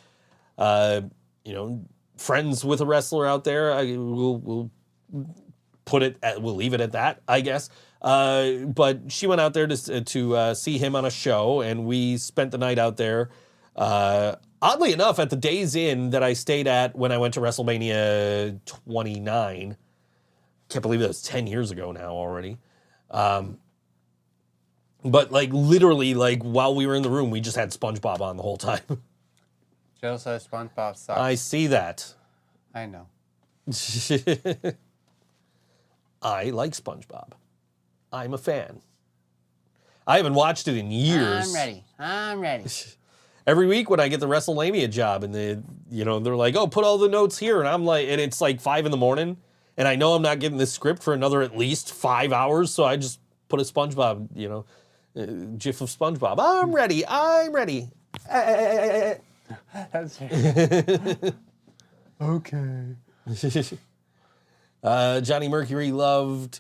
friends with a wrestler out there. We'll leave it at that, I guess. But she went out there to see him on a show, and we spent the night out there. Oddly enough, at the Days Inn that I stayed at when I went to WrestleMania 29, can't believe that was 10 years ago now already. But like literally, like while we were in the room, we just had SpongeBob on the whole time. Joe says SpongeBob sucks. I see that. I know. I like SpongeBob. I'm a fan. I haven't watched it in years. I'm ready. Every week when I get the WrestleMania job and they're like, oh, put all the notes here. And I'm like, and it's like 5 a.m. and I know I'm not getting this script for another at least 5 hours. So I just put a SpongeBob, gif of SpongeBob. I'm ready. That's okay. Johnny Mercury loved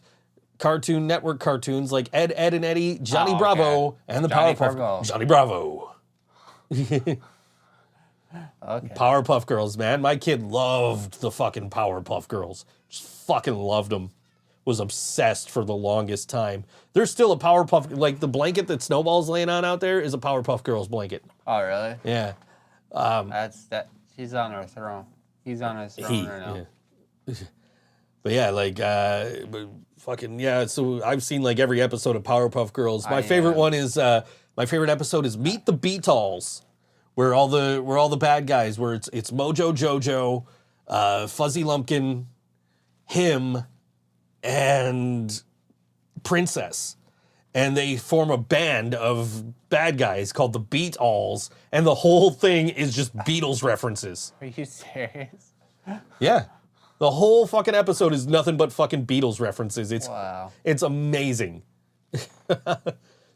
Cartoon Network cartoons like Ed, Ed and Eddie, Johnny Bravo, and the Johnny Powerpuff Bravo. Johnny Bravo. Okay. Powerpuff Girls, man. My kid loved the fucking Powerpuff Girls. Just fucking loved them. Was obsessed for the longest time. There's still a Powerpuff, like the blanket that Snowball's laying on out there is a Powerpuff Girls blanket. Oh, really? Yeah. She's on her throne. He's on his throne right now. Yeah. But yeah, so I've seen like every episode of Powerpuff Girls. My favorite one is my favorite episode is Meet the Beatles, where all the bad guys, where it's Mojo Jojo, Fuzzy Lumpkin, him, and Princess. And they form a band of bad guys called the Beatles, and the whole thing is just Beatles references. Are you serious? Yeah. The whole fucking episode is nothing but fucking Beatles references. Wow. It's amazing.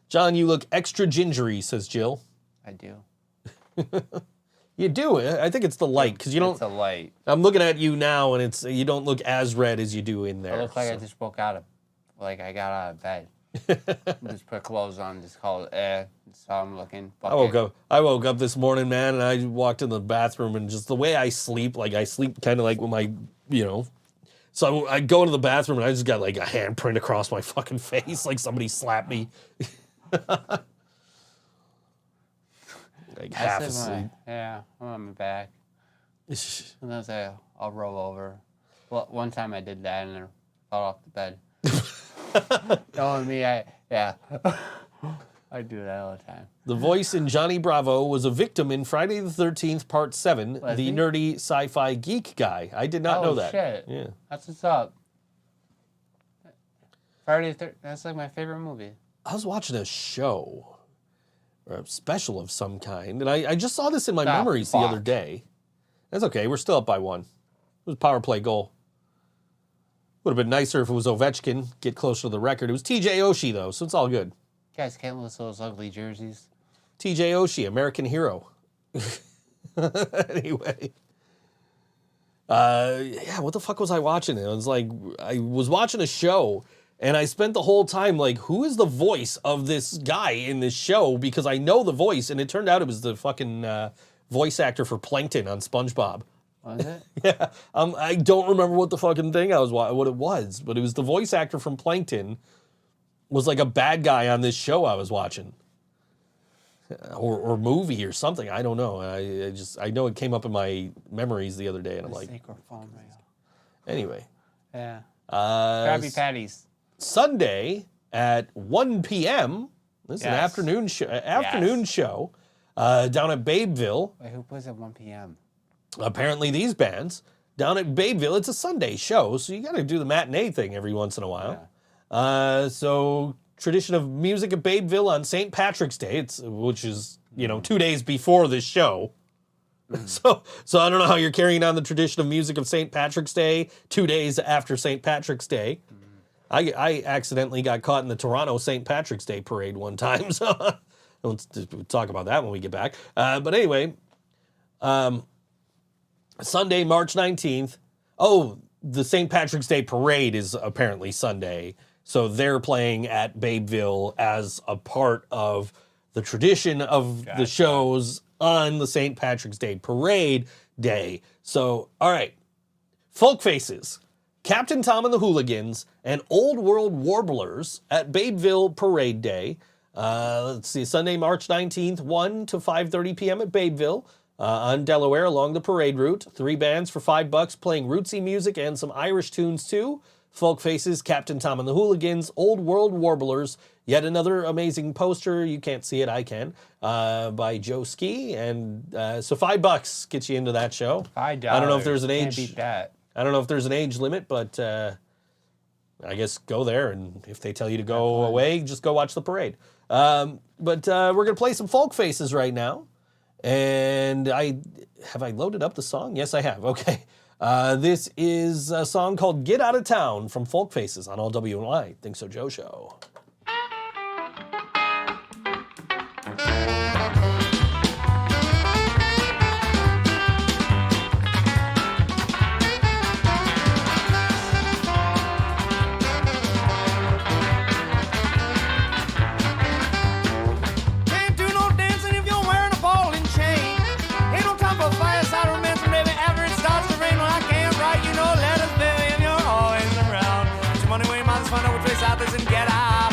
John, you look extra gingery, says Jill. I do. You do. I think it's the light, because you don't. It's a light. I'm looking at you now, and you don't look as red as you do in there. I look like I just woke out of, I got out of bed. Just put clothes on, just called that's how I'm looking. I woke up this morning, man, and I walked in the bathroom, and just the way I sleep, like I sleep kind of like with my, So I go into the bathroom and I just got like a handprint across my fucking face, like somebody slapped me. Like half asleep. Yeah, I'm on my back. Sometimes I'll roll over. Well, one time I did that and I fell off the bed. Knowing me, I do that all the time. The voice in Johnny Bravo was a victim in Friday the 13th, Part 7, Was the he? nerdy sci-fi geek guy. I did not know that. Shit. Yeah. That's what's up. Friday the 13th, that's like my favorite movie. I was watching a show, or a special of some kind, and I just saw this in my Ah, memories the other fuck. day. That's okay. We're still up by 1. It was a power play goal. Would have been nicer if it was Ovechkin, get closer to the record. It was TJ Oshie, though, so it's all good. You guys can't lose those ugly jerseys. TJ Oshie, American hero. Anyway. Yeah, what the fuck was I watching? It was like, I was watching a show, and I spent the whole time like, who is the voice of this guy in this show? Because I know the voice, and it turned out it was the fucking voice actor for Plankton on SpongeBob. Was it? Yeah, I don't remember what the fucking thing what it was, but it was the voice actor from Plankton was like a bad guy on this show I was watching, or movie or something. I don't know. I know it came up in my memories the other day, and I'm like, Sacred phone rail. anyway. Yeah. Krabby Patties. Sunday at 1 p.m. This is an Yes. afternoon show down at Babeville. Wait, who plays at 1 p.m.? Apparently these bands down at Babeville, it's a Sunday show, so you got to do the matinee thing every once in a while. So tradition of music at Babeville on St. Patrick's Day, which is 2 days before this show. So I don't know how you're carrying on the tradition of music of St. Patrick's Day 2 days after St. Patrick's Day. I accidentally got caught in the Toronto St. Patrick's Day parade one time, so we'll talk about that when we get back. But anyway, Sunday, March 19th. Oh, the St. Patrick's Day parade is apparently Sunday. So they're playing at Babeville as a part of the tradition of the shows on the St. Patrick's Day parade day. So, all right. Folkfaces, Captain Tom and the Hooligans, and Old World Warblers at Babeville Parade Day. Let's see, Sunday, March 19th, 1 to 5:30 p.m. at Babeville. On Delaware along the parade route. 3 bands for $5 playing rootsy music and some Irish tunes too. Folkfaces, Captain Tom and the Hooligans, Old World Warblers, yet another amazing poster, you can't see it, I can, by Joe Ski. And so $5 gets you into that show. $5. I don't know if there's an Can't age. beat that. I don't know if there's an age limit, but I guess go there, and if they tell you to go away, just go watch the parade. But we're going to play some Folkfaces right now. And have I loaded up the song? Yes, I have. Okay. This is a song called Get Out of Town from Folkfaces on All WNY. ThinkSoJoE Show. Can't do no dancing if you're wearing a ball and chain. Ain't no time for fireside romance, baby. After it starts to rain, well, I can't write you no letters, baby, and you're always around. Get your money where your mouth is, find out what trace out this and get out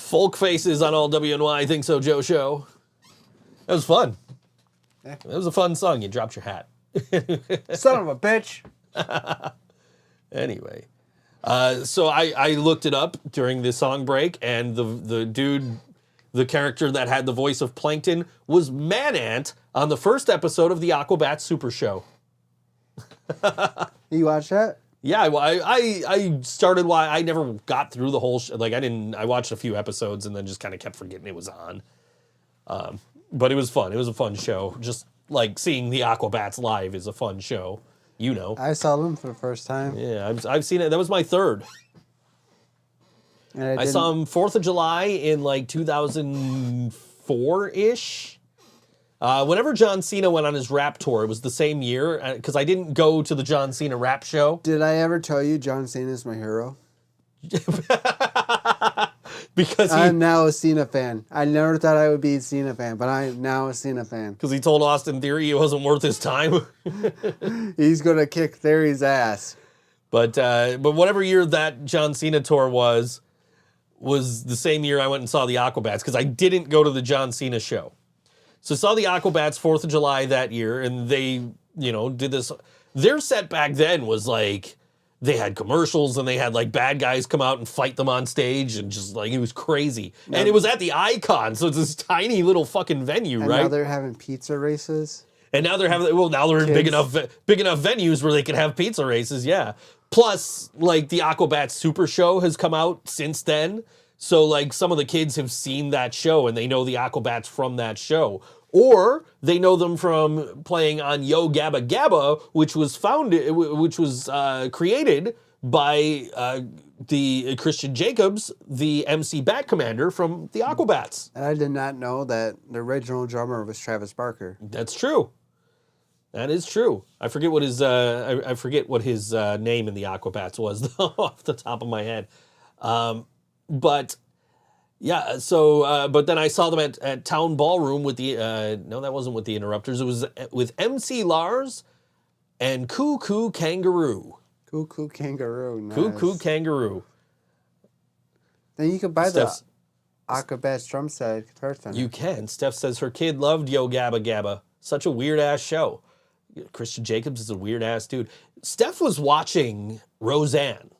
Folkfaces on all WNY Think So Joe show. That was fun. Yeah. That was a fun song. You dropped your hat. Son of a bitch. Anyway, so I looked it up during the song break, and the dude, the character that had the voice of Plankton, was Man-Ant on the first episode of the Aquabats Super Show. You watch that? Yeah, I started why I never got through the whole like I watched a few episodes and then just kind of kept forgetting it was on. But it was fun. It was a fun show. Just like seeing the Aquabats live is a fun show. You know. I saw them for the first time. Yeah, I've seen it. That was my third. And I saw him 4th of July in like 2004-ish. Whenever John Cena went on his rap tour, it was the same year, because I didn't go to the John Cena rap show. Did I ever tell you John Cena is my hero? Because I'm now a Cena fan. I never thought I would be a Cena fan, but I'm now a Cena fan. Because he told Austin Theory it wasn't worth his time. He's gonna kick Theory's ass. But whatever year that John Cena tour was the same year I went and saw the Aquabats, because I didn't go to the John Cena show. So I saw the Aquabats 4th of July that year, and they, did this. Their set back then was like, they had commercials and they had like bad guys come out and fight them on stage, and just like, it was crazy. And it was at the Icon, so it's this tiny little fucking venue, And right? now they're having pizza races. And now they're having, now they're in big enough venues where they can have pizza races, yeah. Plus, like, the Aquabats Super Show has come out since then. So, like, some of the kids have seen that show and they know the Aquabats from that show. Or they know them from playing on Yo Gabba Gabba, which was created by the Christian Jacobs, the MC Bat Commander from the Aquabats. And I did not know that the original drummer was Travis Barker. That's true. That is true. I forget what his I forget what his name in the Aquabats was though, off the top of my head. But yeah, so but then I saw them at Town Ballroom with the no, that wasn't with the Interrupters. It was with MC Lars and Cuckoo Kangaroo. Cuckoo Kangaroo. Nice. Cuckoo Kangaroo. Then you could buy Steph's- the Aquabats drum set at Guitar Center. You can. Steph says her kid loved Yo Gabba Gabba. Such a weird ass show. Christian Jacobs is a weird ass dude. Steph was watching Roseanne.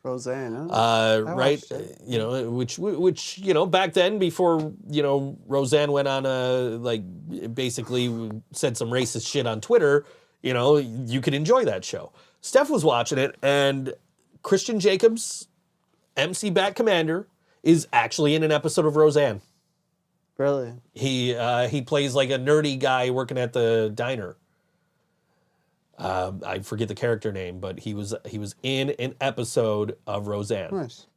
Roseanne, huh? Right? watched it. Which back then, before Roseanne went on basically said some racist shit on Twitter, you could enjoy that show. Steph was watching it, and Christian Jacobs, MC Bat Commander, is actually in an episode of Roseanne. Really? He plays like a nerdy guy working at the diner. I forget the character name, but he was in an episode of Roseanne. Nice.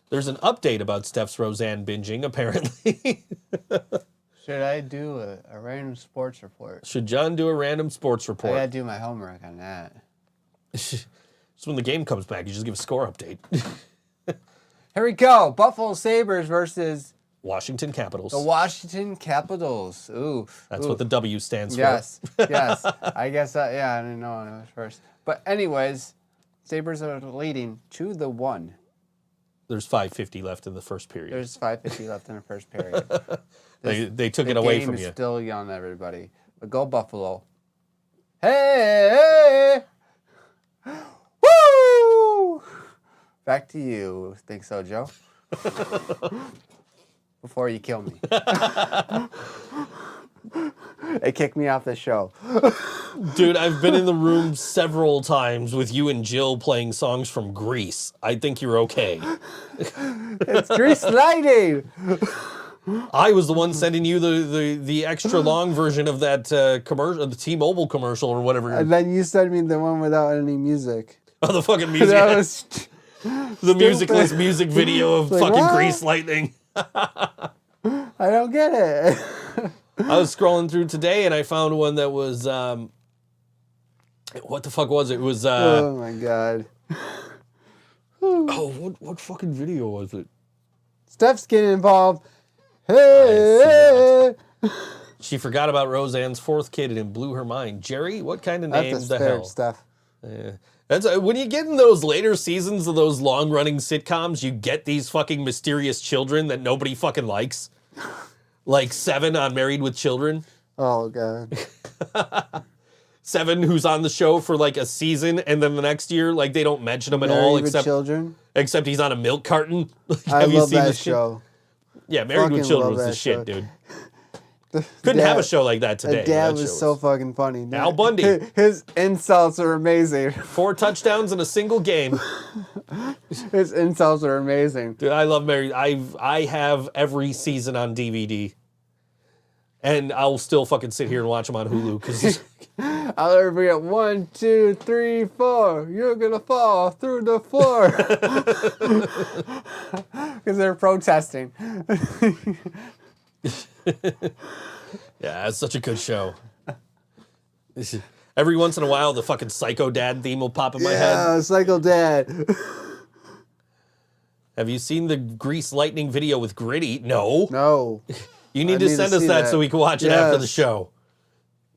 There's an update about Steph's Roseanne binging, apparently. Should I do a random sports report? Should John do a random sports I report? gotta do my homework on that. So when the game comes back, you just give a score update. Here we go. Buffalo Sabres versus Washington Capitals. the Washington Capitals. Ooh. That's what the W stands Yes, yes. I guess I didn't know when it was first. But anyways, Sabres are leading 2-1. There's 5:50 left in the first period. There's 5:50 left in the first period. They took it away from The game you. is still young, everybody. But go Buffalo. Hey! Woo! Back to you. Think so, Joe? Before you kill me. They kicked me off the show. Dude, I've been in the room several times with you and Jill playing songs from Grease. I think you're okay. It's Grease Lightning! I was the one sending you the extra long version of that commercial, the T-Mobile commercial or whatever. And then you sent me the one without any music. Oh, the fucking music. That was The musicless music video of Like, fucking what? Grease Lightning. I don't get it. I was scrolling through today and I found one that was what the fuck was it? It was Oh my god. what fucking video was it? Steph's getting involved. Hey! She forgot about Roseanne's fourth kid and it blew her mind. Jerry, what kind of name That's the a hell? Steph. That's when you get in those later seasons of those long-running sitcoms, you get these fucking mysterious children that nobody fucking likes. Like Seven on Married with Children. Oh, God. Seven, who's on the show for like a season, and then the next year, like they don't mention him at all, Married with except Children. except he's on a milk carton. I Have you love seen that this shit? show. Yeah, Married with Fucking Children love was the that shit, show. dude. The Couldn't have a dad- show like that today. The dad That was show so fucking funny. Al Bundy. His insults are amazing. 4 touchdowns in a single game. His insults are amazing. Dude, I love Married. I have every season on DVD. And I'll still fucking sit here and watch them on Hulu because I'll never forget 1, 2, 3, 4. You're gonna fall through the floor because they're protesting. yeah, it's such a good show. Every once in a while, the fucking Psycho Dad theme will pop in my head. Yeah, Psycho Dad. Have you seen the Grease Lightning video with Gritty? No. No. You need I to need to send us see that that. so we can watch it after the Yes. show.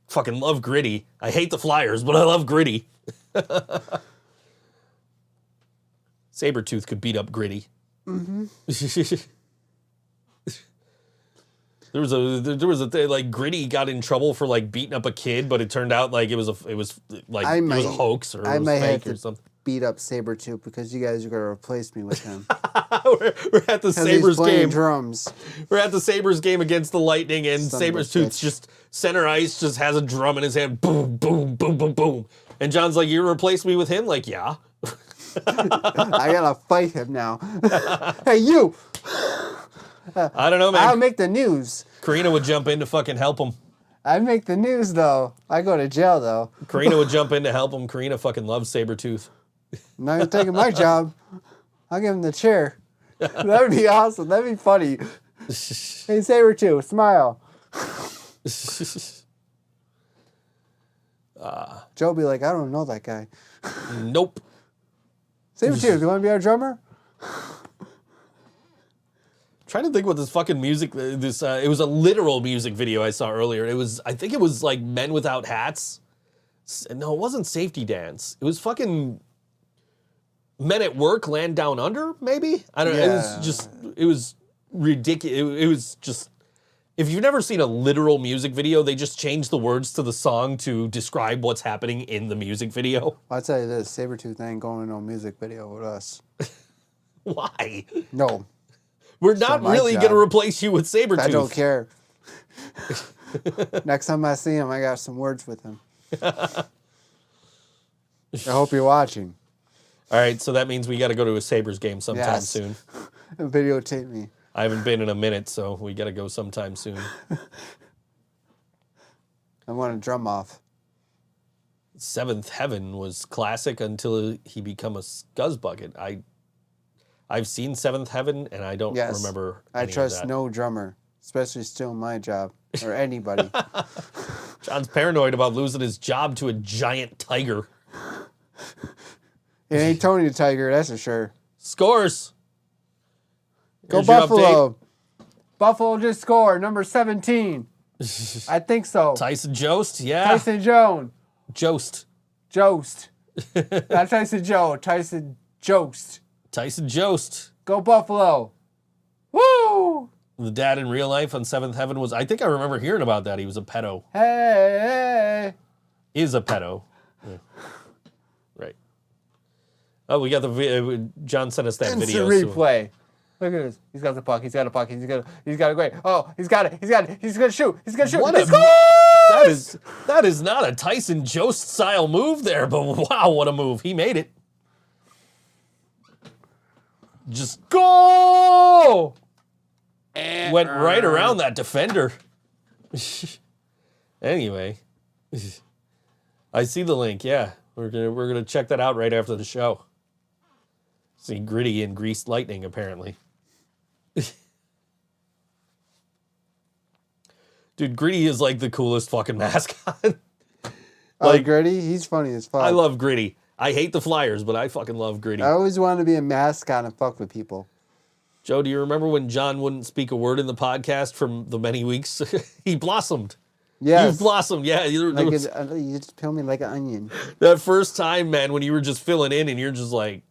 Fucking love Gritty. I hate the Flyers, but I love Gritty. Sabretooth could beat up Gritty. Mm-hmm. There was a thing, like Gritty got in trouble for like beating up a kid, but it turned out like it was a hoax or it was might have fake or to something. beat up Sabretooth because you guys are gonna replace me with him. we're at the Because he's Sabres playing game. drums. We're at the Sabres game against the Lightning, and Son of a Sabretooth's bitch. just center ice, just has a drum in his hand. Boom, boom, boom, boom, boom. And John's like, "You replace me with him?" Like, yeah. I gotta fight him now. Hey, you! I don't know, man. I'll make the news. Karina would jump in to fucking help him. I make the news though. I go to jail though. Karina would jump in to help him. Karina fucking loves Sabretooth. Now you're taking my job. I'll give him the chair. That'd be awesome. That'd be funny. Hey, Sabretooth, smile. Joe be like, I don't know that guy. Nope. Sabretooth, you want to be our drummer? Trying to think what this fucking music, it was a literal music video I saw earlier. I think it was like Men Without Hats. No, it wasn't Safety Dance. It was fucking Men at Work, Land Down Under, maybe? I don't know. It was ridiculous. It was just, if you've never seen a literal music video, they just change the words to the song to describe what's happening in the music video. I'll tell you this, Sabretooth ain't going to no music video with us. Why? No, We're not my really job. going to replace you with Sabretooth. I don't care. Next time I see him, I got some words with him. I hope you're watching. All right, so that means we got to go to a Sabres game sometime Yes. soon. Videotape me. I haven't been in a minute, so we got to go sometime soon. I want a drum off. Seventh Heaven was classic until he become a scuzz bucket. I've seen Seventh Heaven, and I don't Yes. remember. I any of trust that. no drummer, especially still my job or anybody. John's paranoid about losing his job to a giant tiger. It ain't Tony the Tiger, that's for sure. Scores. Go Here's your Buffalo. Buffalo just scored, number 17. I think so. Tyson Jost, yeah. Tyson Jones. Jost. Jost. Not Tyson Joe. Tyson Jost. Tyson Jost. Go Buffalo. Woo! The dad in real life on Seventh Heaven was, I think I remember hearing about that. He was a pedo. Hey. Is a pedo. Yeah. Right. Oh, we got the John sent us that Instant video. so- replay. Look at this. He's got the puck. He's got a puck. He's got a great. Oh, he's got it. He's got it. He's gonna shoot. He's gonna shoot. What He a- scores! that is not a Tyson Jost style move there, but wow, what a move. He made it. Just Goal! went right around that defender. Anyway, I see the link. Yeah, we're gonna check that out right after the show. See Gritty and Greased Lightning apparently. Dude, Gritty is like the coolest fucking mascot. Like Gritty, he's funny as fuck. I love Gritty. I hate the Flyers, but I fucking love Gritty. I always wanted to be a mascot and fuck with people. Joe, do you remember when John wouldn't speak a word in the podcast for the many weeks? He blossomed. Yes. You've blossomed. Yeah. You just peel me like an onion. That first time, man, when you were just filling in and you're just like,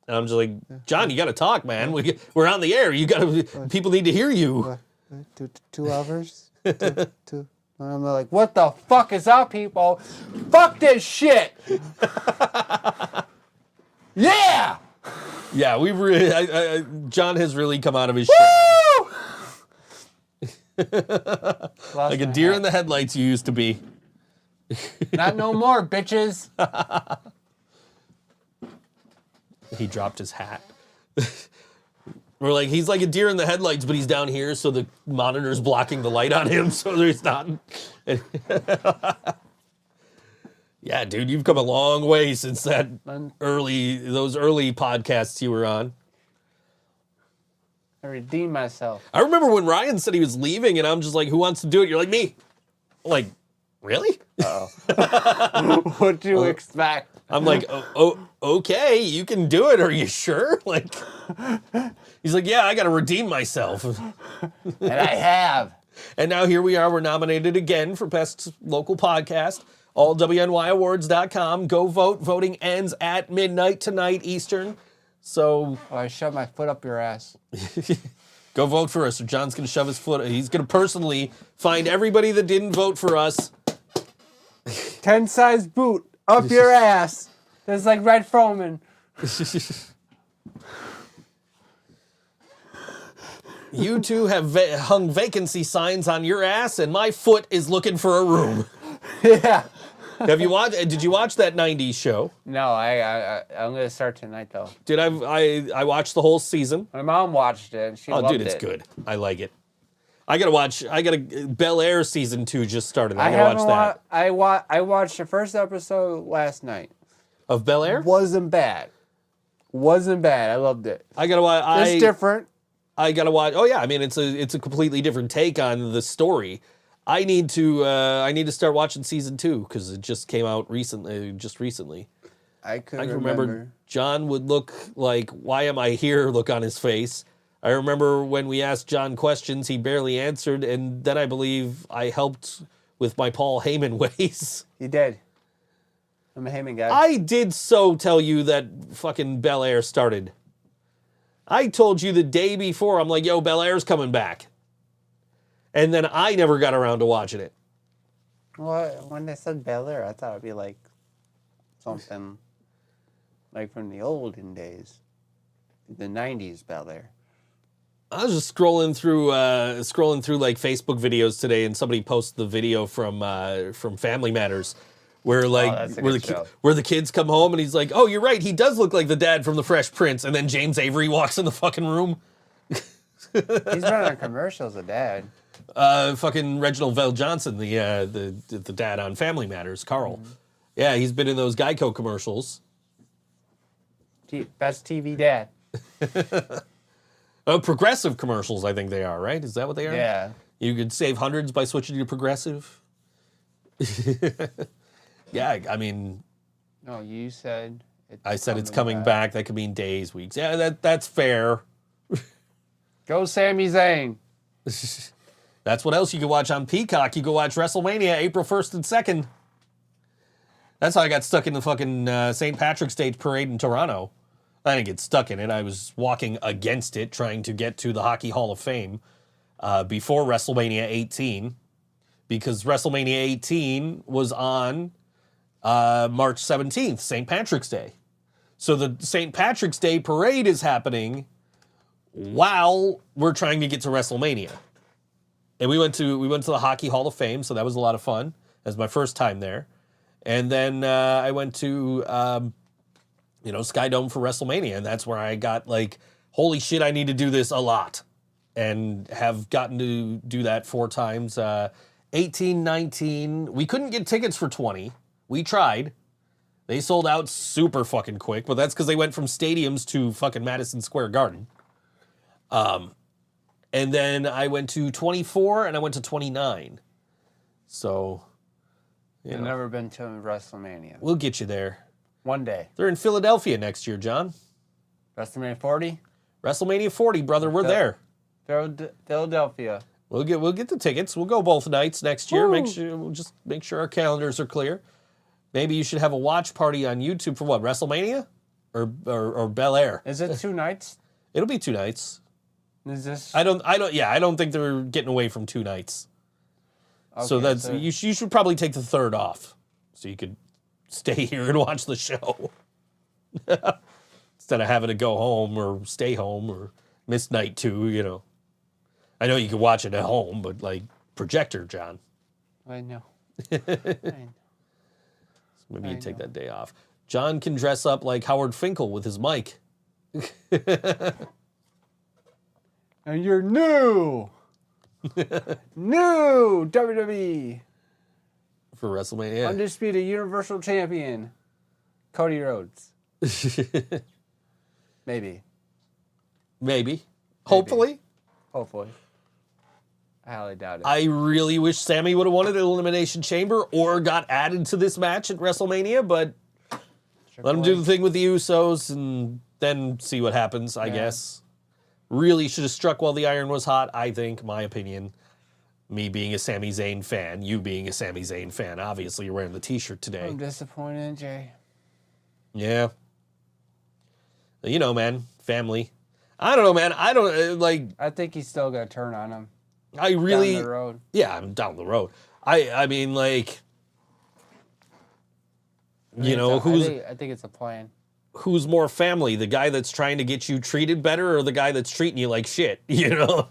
and I'm just like, John, you got to talk, man. We're on the air. You got to. People need to hear you. What? 2 hours? two. And I'm like, what the fuck is up, people? Fuck this shit. Yeah. Yeah, we really. John has really come out of his Woo! shell. Like a deer in the headlights you used to be. Not no more, bitches. He dropped his hat. We're like, he's like a deer in the headlights, but he's down here, so the monitor's blocking the light on him, so there's not. Yeah, dude, you've come a long way since those early podcasts you were on. I redeemed myself. I remember when Ryan said he was leaving, and I'm just like, who wants to do it? You're like, me. I'm like, really? Uh-oh. What do you expect? I'm like, oh, okay, you can do it. Are you sure? Like, he's like, yeah, I got to redeem myself. And I have. And now here we are. We're nominated again for Best Local Podcast. AllWNYAwards.com. Go vote. Voting ends at midnight tonight Eastern. So I shoved my foot up your ass. go vote for us. Or John's going to shove his foot. He's going to personally find everybody that didn't vote for us. 10-size boot up your ass. That's like Red Froman. You two have hung vacancy signs on your ass, and my foot is looking for a room. Yeah. Have you watched? Did you watch that '90s show? No, I'm gonna start tonight though. Did I watched the whole season. My mom watched it. And she loved dude, it's good. I like it. I gotta Bel Air season 2 just started. I gotta watch that. I watched the first episode last night. Of Bel Air? Wasn't bad. I loved it. I gotta watch. It's different. I gotta watch. Oh yeah, I mean it's a completely different take on the story. I need to start watching season 2 because it just came out recently. I can remember John would look like, "Why am I here?" look on his face. I remember when we asked John questions, he barely answered, and then I believe I helped with my Paul Heyman ways. You did. I'm a Heyman guy. I did so tell you that fucking Bel Air started. I told you the day before, I'm like, yo, Bel Air's coming back. And then I never got around to watching it. Well, when they said Bel Air, I thought it'd be like something like from the olden days. The 90s Bel Air. I was just scrolling through like Facebook videos today, and somebody posted the video from Family Matters, where where the kids come home and he's like, "Oh, you're right, he does look like the dad from the Fresh Prince," and then James Avery walks in the fucking room. He's been on commercials, a dad. Fucking Reginald Vell Johnson, the dad on Family Matters, Carl. Mm-hmm. Yeah, he's been in those Geico commercials. Best TV dad. Oh, progressive commercials, I think they are, right? Is that what they are? Yeah. You could save hundreds by switching to progressive. Yeah, I mean... No, you said... I said it's coming back. That could mean days, weeks. Yeah, that's fair. Go Sami Zayn. That's what else you can watch on Peacock. You can watch WrestleMania April 1st and 2nd. That's how I got stuck in the fucking St. Patrick's Day parade in Toronto. I didn't get stuck in it. I was walking against it, trying to get to the Hockey Hall of Fame before WrestleMania 18, because WrestleMania 18 was on March 17th, St. Patrick's Day. So the St. Patrick's Day parade is happening while we're trying to get to WrestleMania. And we went to the Hockey Hall of Fame, so that was a lot of fun. That was my first time there. And then I went to Sky Dome for WrestleMania, and that's where I got like, holy shit, I need to do this a lot, and have gotten to do that 4 times. 18, 19, we couldn't get tickets for 20. We tried. They sold out super fucking quick, but that's because they went from stadiums to fucking Madison Square Garden. And then I went to 24 and I went to 29. So, I've never been to WrestleMania. We'll get you there. One day. They're in Philadelphia next year, John. WrestleMania 40? WrestleMania 40, brother. We're there. Philadelphia. We'll get the tickets. We'll go both nights next year. We'll just make sure our calendars are clear. Maybe you should have a watch party on YouTube for what, WrestleMania? Or Bel Air? Is it 2 nights? It'll be 2 nights. Is this? I don't think they're getting away from 2 nights. Okay, So you should probably take the 3rd off, so you could stay here and watch the show instead of having to go home or stay home or miss night 2. You know, I know you can watch it at home, but like projector, John. I know. Maybe you take that day off. John can dress up like Howard Finkel with his mic. And you're new. New WWE For WrestleMania. Undisputed Universal Champion, Cody Rhodes. Maybe. Maybe. Hopefully. Hopefully. I highly doubt it. I really wish Sammy would have won at Elimination Chamber or got added to this match at WrestleMania, but let him do the thing with the Usos and then see what happens, I guess. Really should have struck while the iron was hot, I think, my opinion. Me being a Sami Zayn fan, you being a Sami Zayn fan. Obviously, you're wearing the t-shirt today. I'm disappointed in Jay. Yeah. You know, man, family. I don't know, man. I don't, like... I think he's still going to turn on him. I really... Down the road. Yeah, I'm down the road. I mean, like... You know, I think it's a plan. Who's more family? The guy that's trying to get you treated better or the guy that's treating you like shit, you know?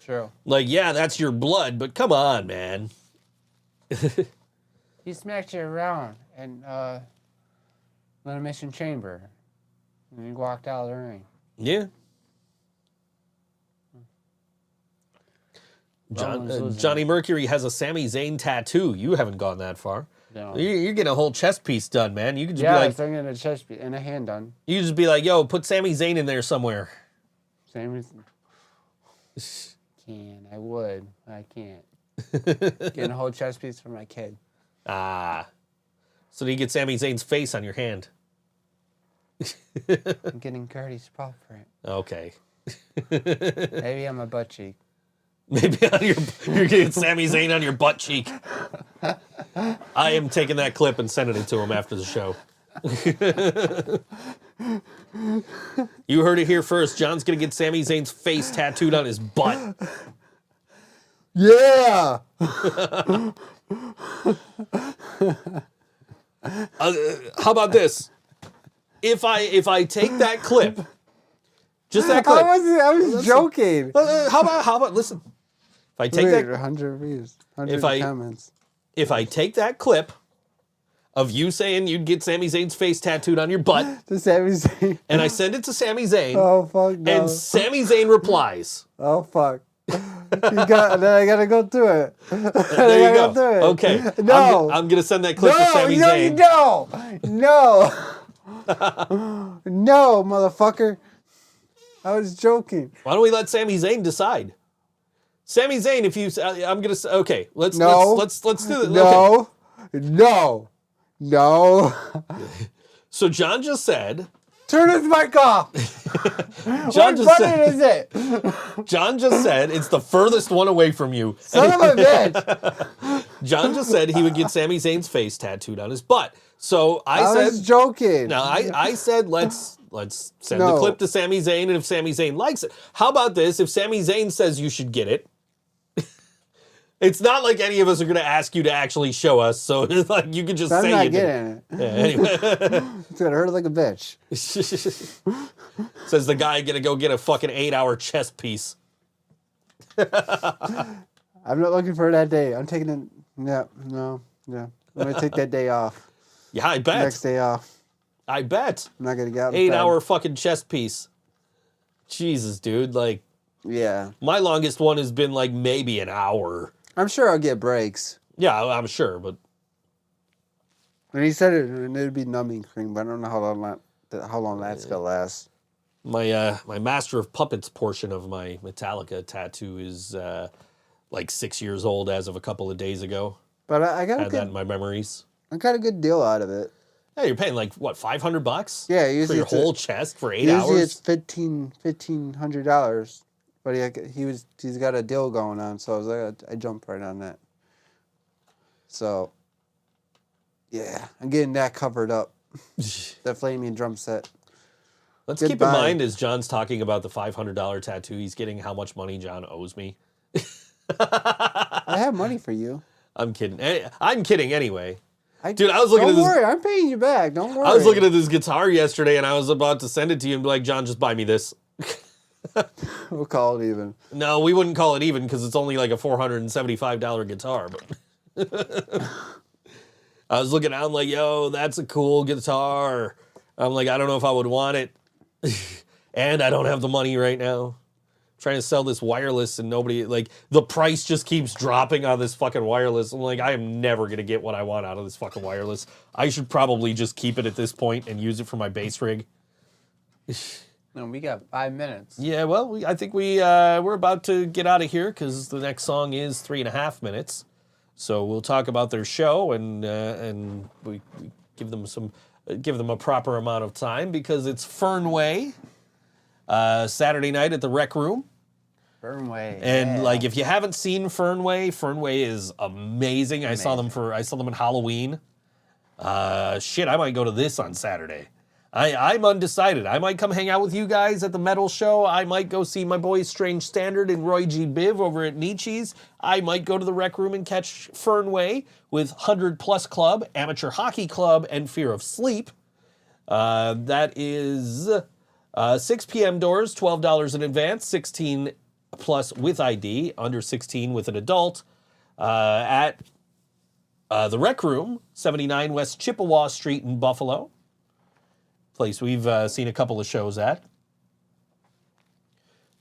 True. Like, yeah, that's your blood, but come on, man. He smacked you around in Elimination Chamber. And he walked out of the ring. Yeah. Johnny Mercury has a Sami Zayn tattoo. You haven't gone that far. No. You're getting a whole chest piece done, man. You could just Yeah, be like, I'm getting a chest piece and a hand done. you could just be like, yo, put Sami Zayn in there somewhere. Same reason. I would. I can't. Getting a whole chest piece for my kid. Ah. So do you get Sami Zayn's face on your hand? I'm getting Cody's paw print. Okay. Maybe on my butt cheek. Maybe on you're getting Sami Zayn on your butt cheek. I am taking that clip and sending it to him after the show. You heard it here first. John's gonna get Sami Zayn's face tattooed on his butt. Yeah. How about this? If I take that clip, just that clip. I was joking. How about listen? If I take that 100 views, 100 If I- comments. if I take that clip of you saying you'd get Sami Zayn's face tattooed on your butt, The Sami Zayn. and I send it to Sami Zayn, Oh fuck no. and Sami Zayn replies, Oh fuck. Then I gotta go through it. there you go. Okay, No. I'm gonna send that clip to No, Sami no, Zayn. no, no, motherfucker. I was joking. Why don't we let Sami Zayn decide? Sami Zayn, if you, I'm gonna say, okay, let's do it. No, Okay. no. So John just said, Turn his mic off. John What just button said, is it? John just said it's the furthest one away from you. Son of a bitch. John just said he would get Sami Zayn's face tattooed on his butt. So I was said, joking. now I said let's send the No. clip to Sami Zayn, and if Sami Zayn likes it, how about this? If Sami Zayn says you should get it, it's not like any of us are going to ask you to actually show us, so it's like you can just I'm say not you did. getting it. Yeah, anyway. It's gonna hurt like a bitch. Says the guy gonna go get a fucking 8-hour chest piece. I'm not looking for that day. I'm taking it. No. I'm gonna take that day off. Yeah, I bet. Next day off. I bet. I'm not gonna get out. 8-hour fucking chest piece. Jesus, dude. Like, Yeah. my longest one has been like maybe an hour. I'm sure I'll get breaks. Yeah, I'm sure, but And he said it'd be numbing cream, but I don't know how long that's gonna last. my Master of Puppets portion of my Metallica tattoo is like 6 years old as of a couple of days ago. But I got Had that in my memories. a good deal out of it. Yeah, you're paying like what, $500? Yeah, for usually your it's whole chest for 8 usually hours. it's $1,500. But he's got a deal going on, so I was like, I jumped right on that. So, yeah, I'm getting that covered up. That flaming drum set. Let's keep in mind as John's talking about the $500 tattoo, he's getting how much money John owes me. I have money for you. I'm kidding. I'm kidding anyway. Dude, I was looking at this. Don't worry, I'm paying you back. Don't worry. I was looking at this guitar yesterday, and I was about to send it to you and be like, John, just buy me this. We'll call it even. No, we wouldn't call it even because it's only like a $475 guitar. But I was looking, I'm like, yo, that's a cool guitar. I'm like, I don't know if I would want it. And I don't have the money right now. I'm trying to sell this wireless and nobody, like, the price just keeps dropping on this fucking wireless. I'm like, I am never going to get what I want out of this fucking wireless. I should probably just keep it at this point and use it for my bass rig. No, we got 5 minutes. Yeah, well, I think we're about to get out of here because the next song is 3.5 minutes. So we'll talk about their show and we give them a proper amount of time because it's Fernway, Saturday night at the Rec Room. Fernway. And like, if you haven't seen Fernway is amazing. I saw them in Halloween. Shit, I might go to this on Saturday. I'm undecided. I might come hang out with you guys at the metal show. I might go see my boys Strange Standard and Roy G Biv over at Nietzsche's. I might go to the Rec Room and catch Fernway with 100 Plus Club, Amateur Hockey Club, and Fear of Sleep. That is 6 p.m. doors, $12 in advance, 16 plus with ID, under 16 with an adult, at the Rec Room, 79 West Chippewa Street in Buffalo. Place we've seen a couple of shows at.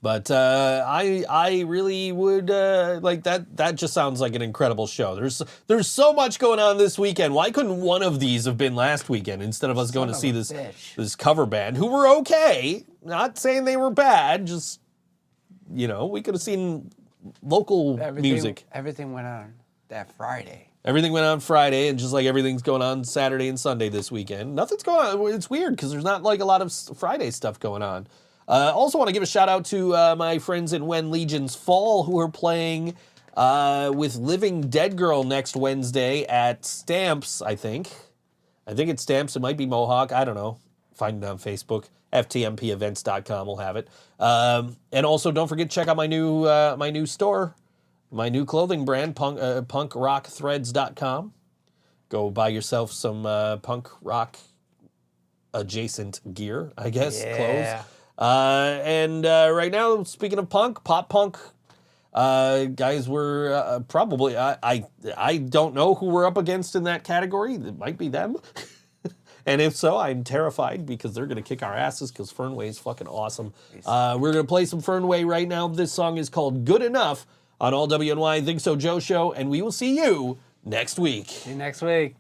But I really would like that. That just sounds like an incredible show. There's so much going on this weekend. Why couldn't one of these have been last weekend instead of us going to see this cover band who were okay? Not saying they were bad. Just, you know, we could have seen local music. Everything went on that Friday. Everything went on Friday, and just like everything's going on Saturday and Sunday this weekend, nothing's going on. It's weird because there's not like a lot of Friday stuff going on. Also want to give a shout out to my friends in When Legions Fall who are playing with Living Dead Girl next Wednesday at Stamps, I think. I think it's Stamps. It might be Mohawk. I don't know. Find it on Facebook. ftmpevents.com will have it. And also don't forget to check out my new store. My new clothing brand, punkrockthreads.com. Go buy yourself some punk rock adjacent gear, I guess, clothes. And right now, speaking of punk, pop punk, guys, we're probably, I don't know who we're up against in that category. It might be them. And if so, I'm terrified because they're going to kick our asses because Fernway is fucking awesome. We're going to play some Fernway right now. This song is called Good Enough on All WNY ThinkSoJoE Show, and we will see you next week. See you next week.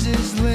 Is lit.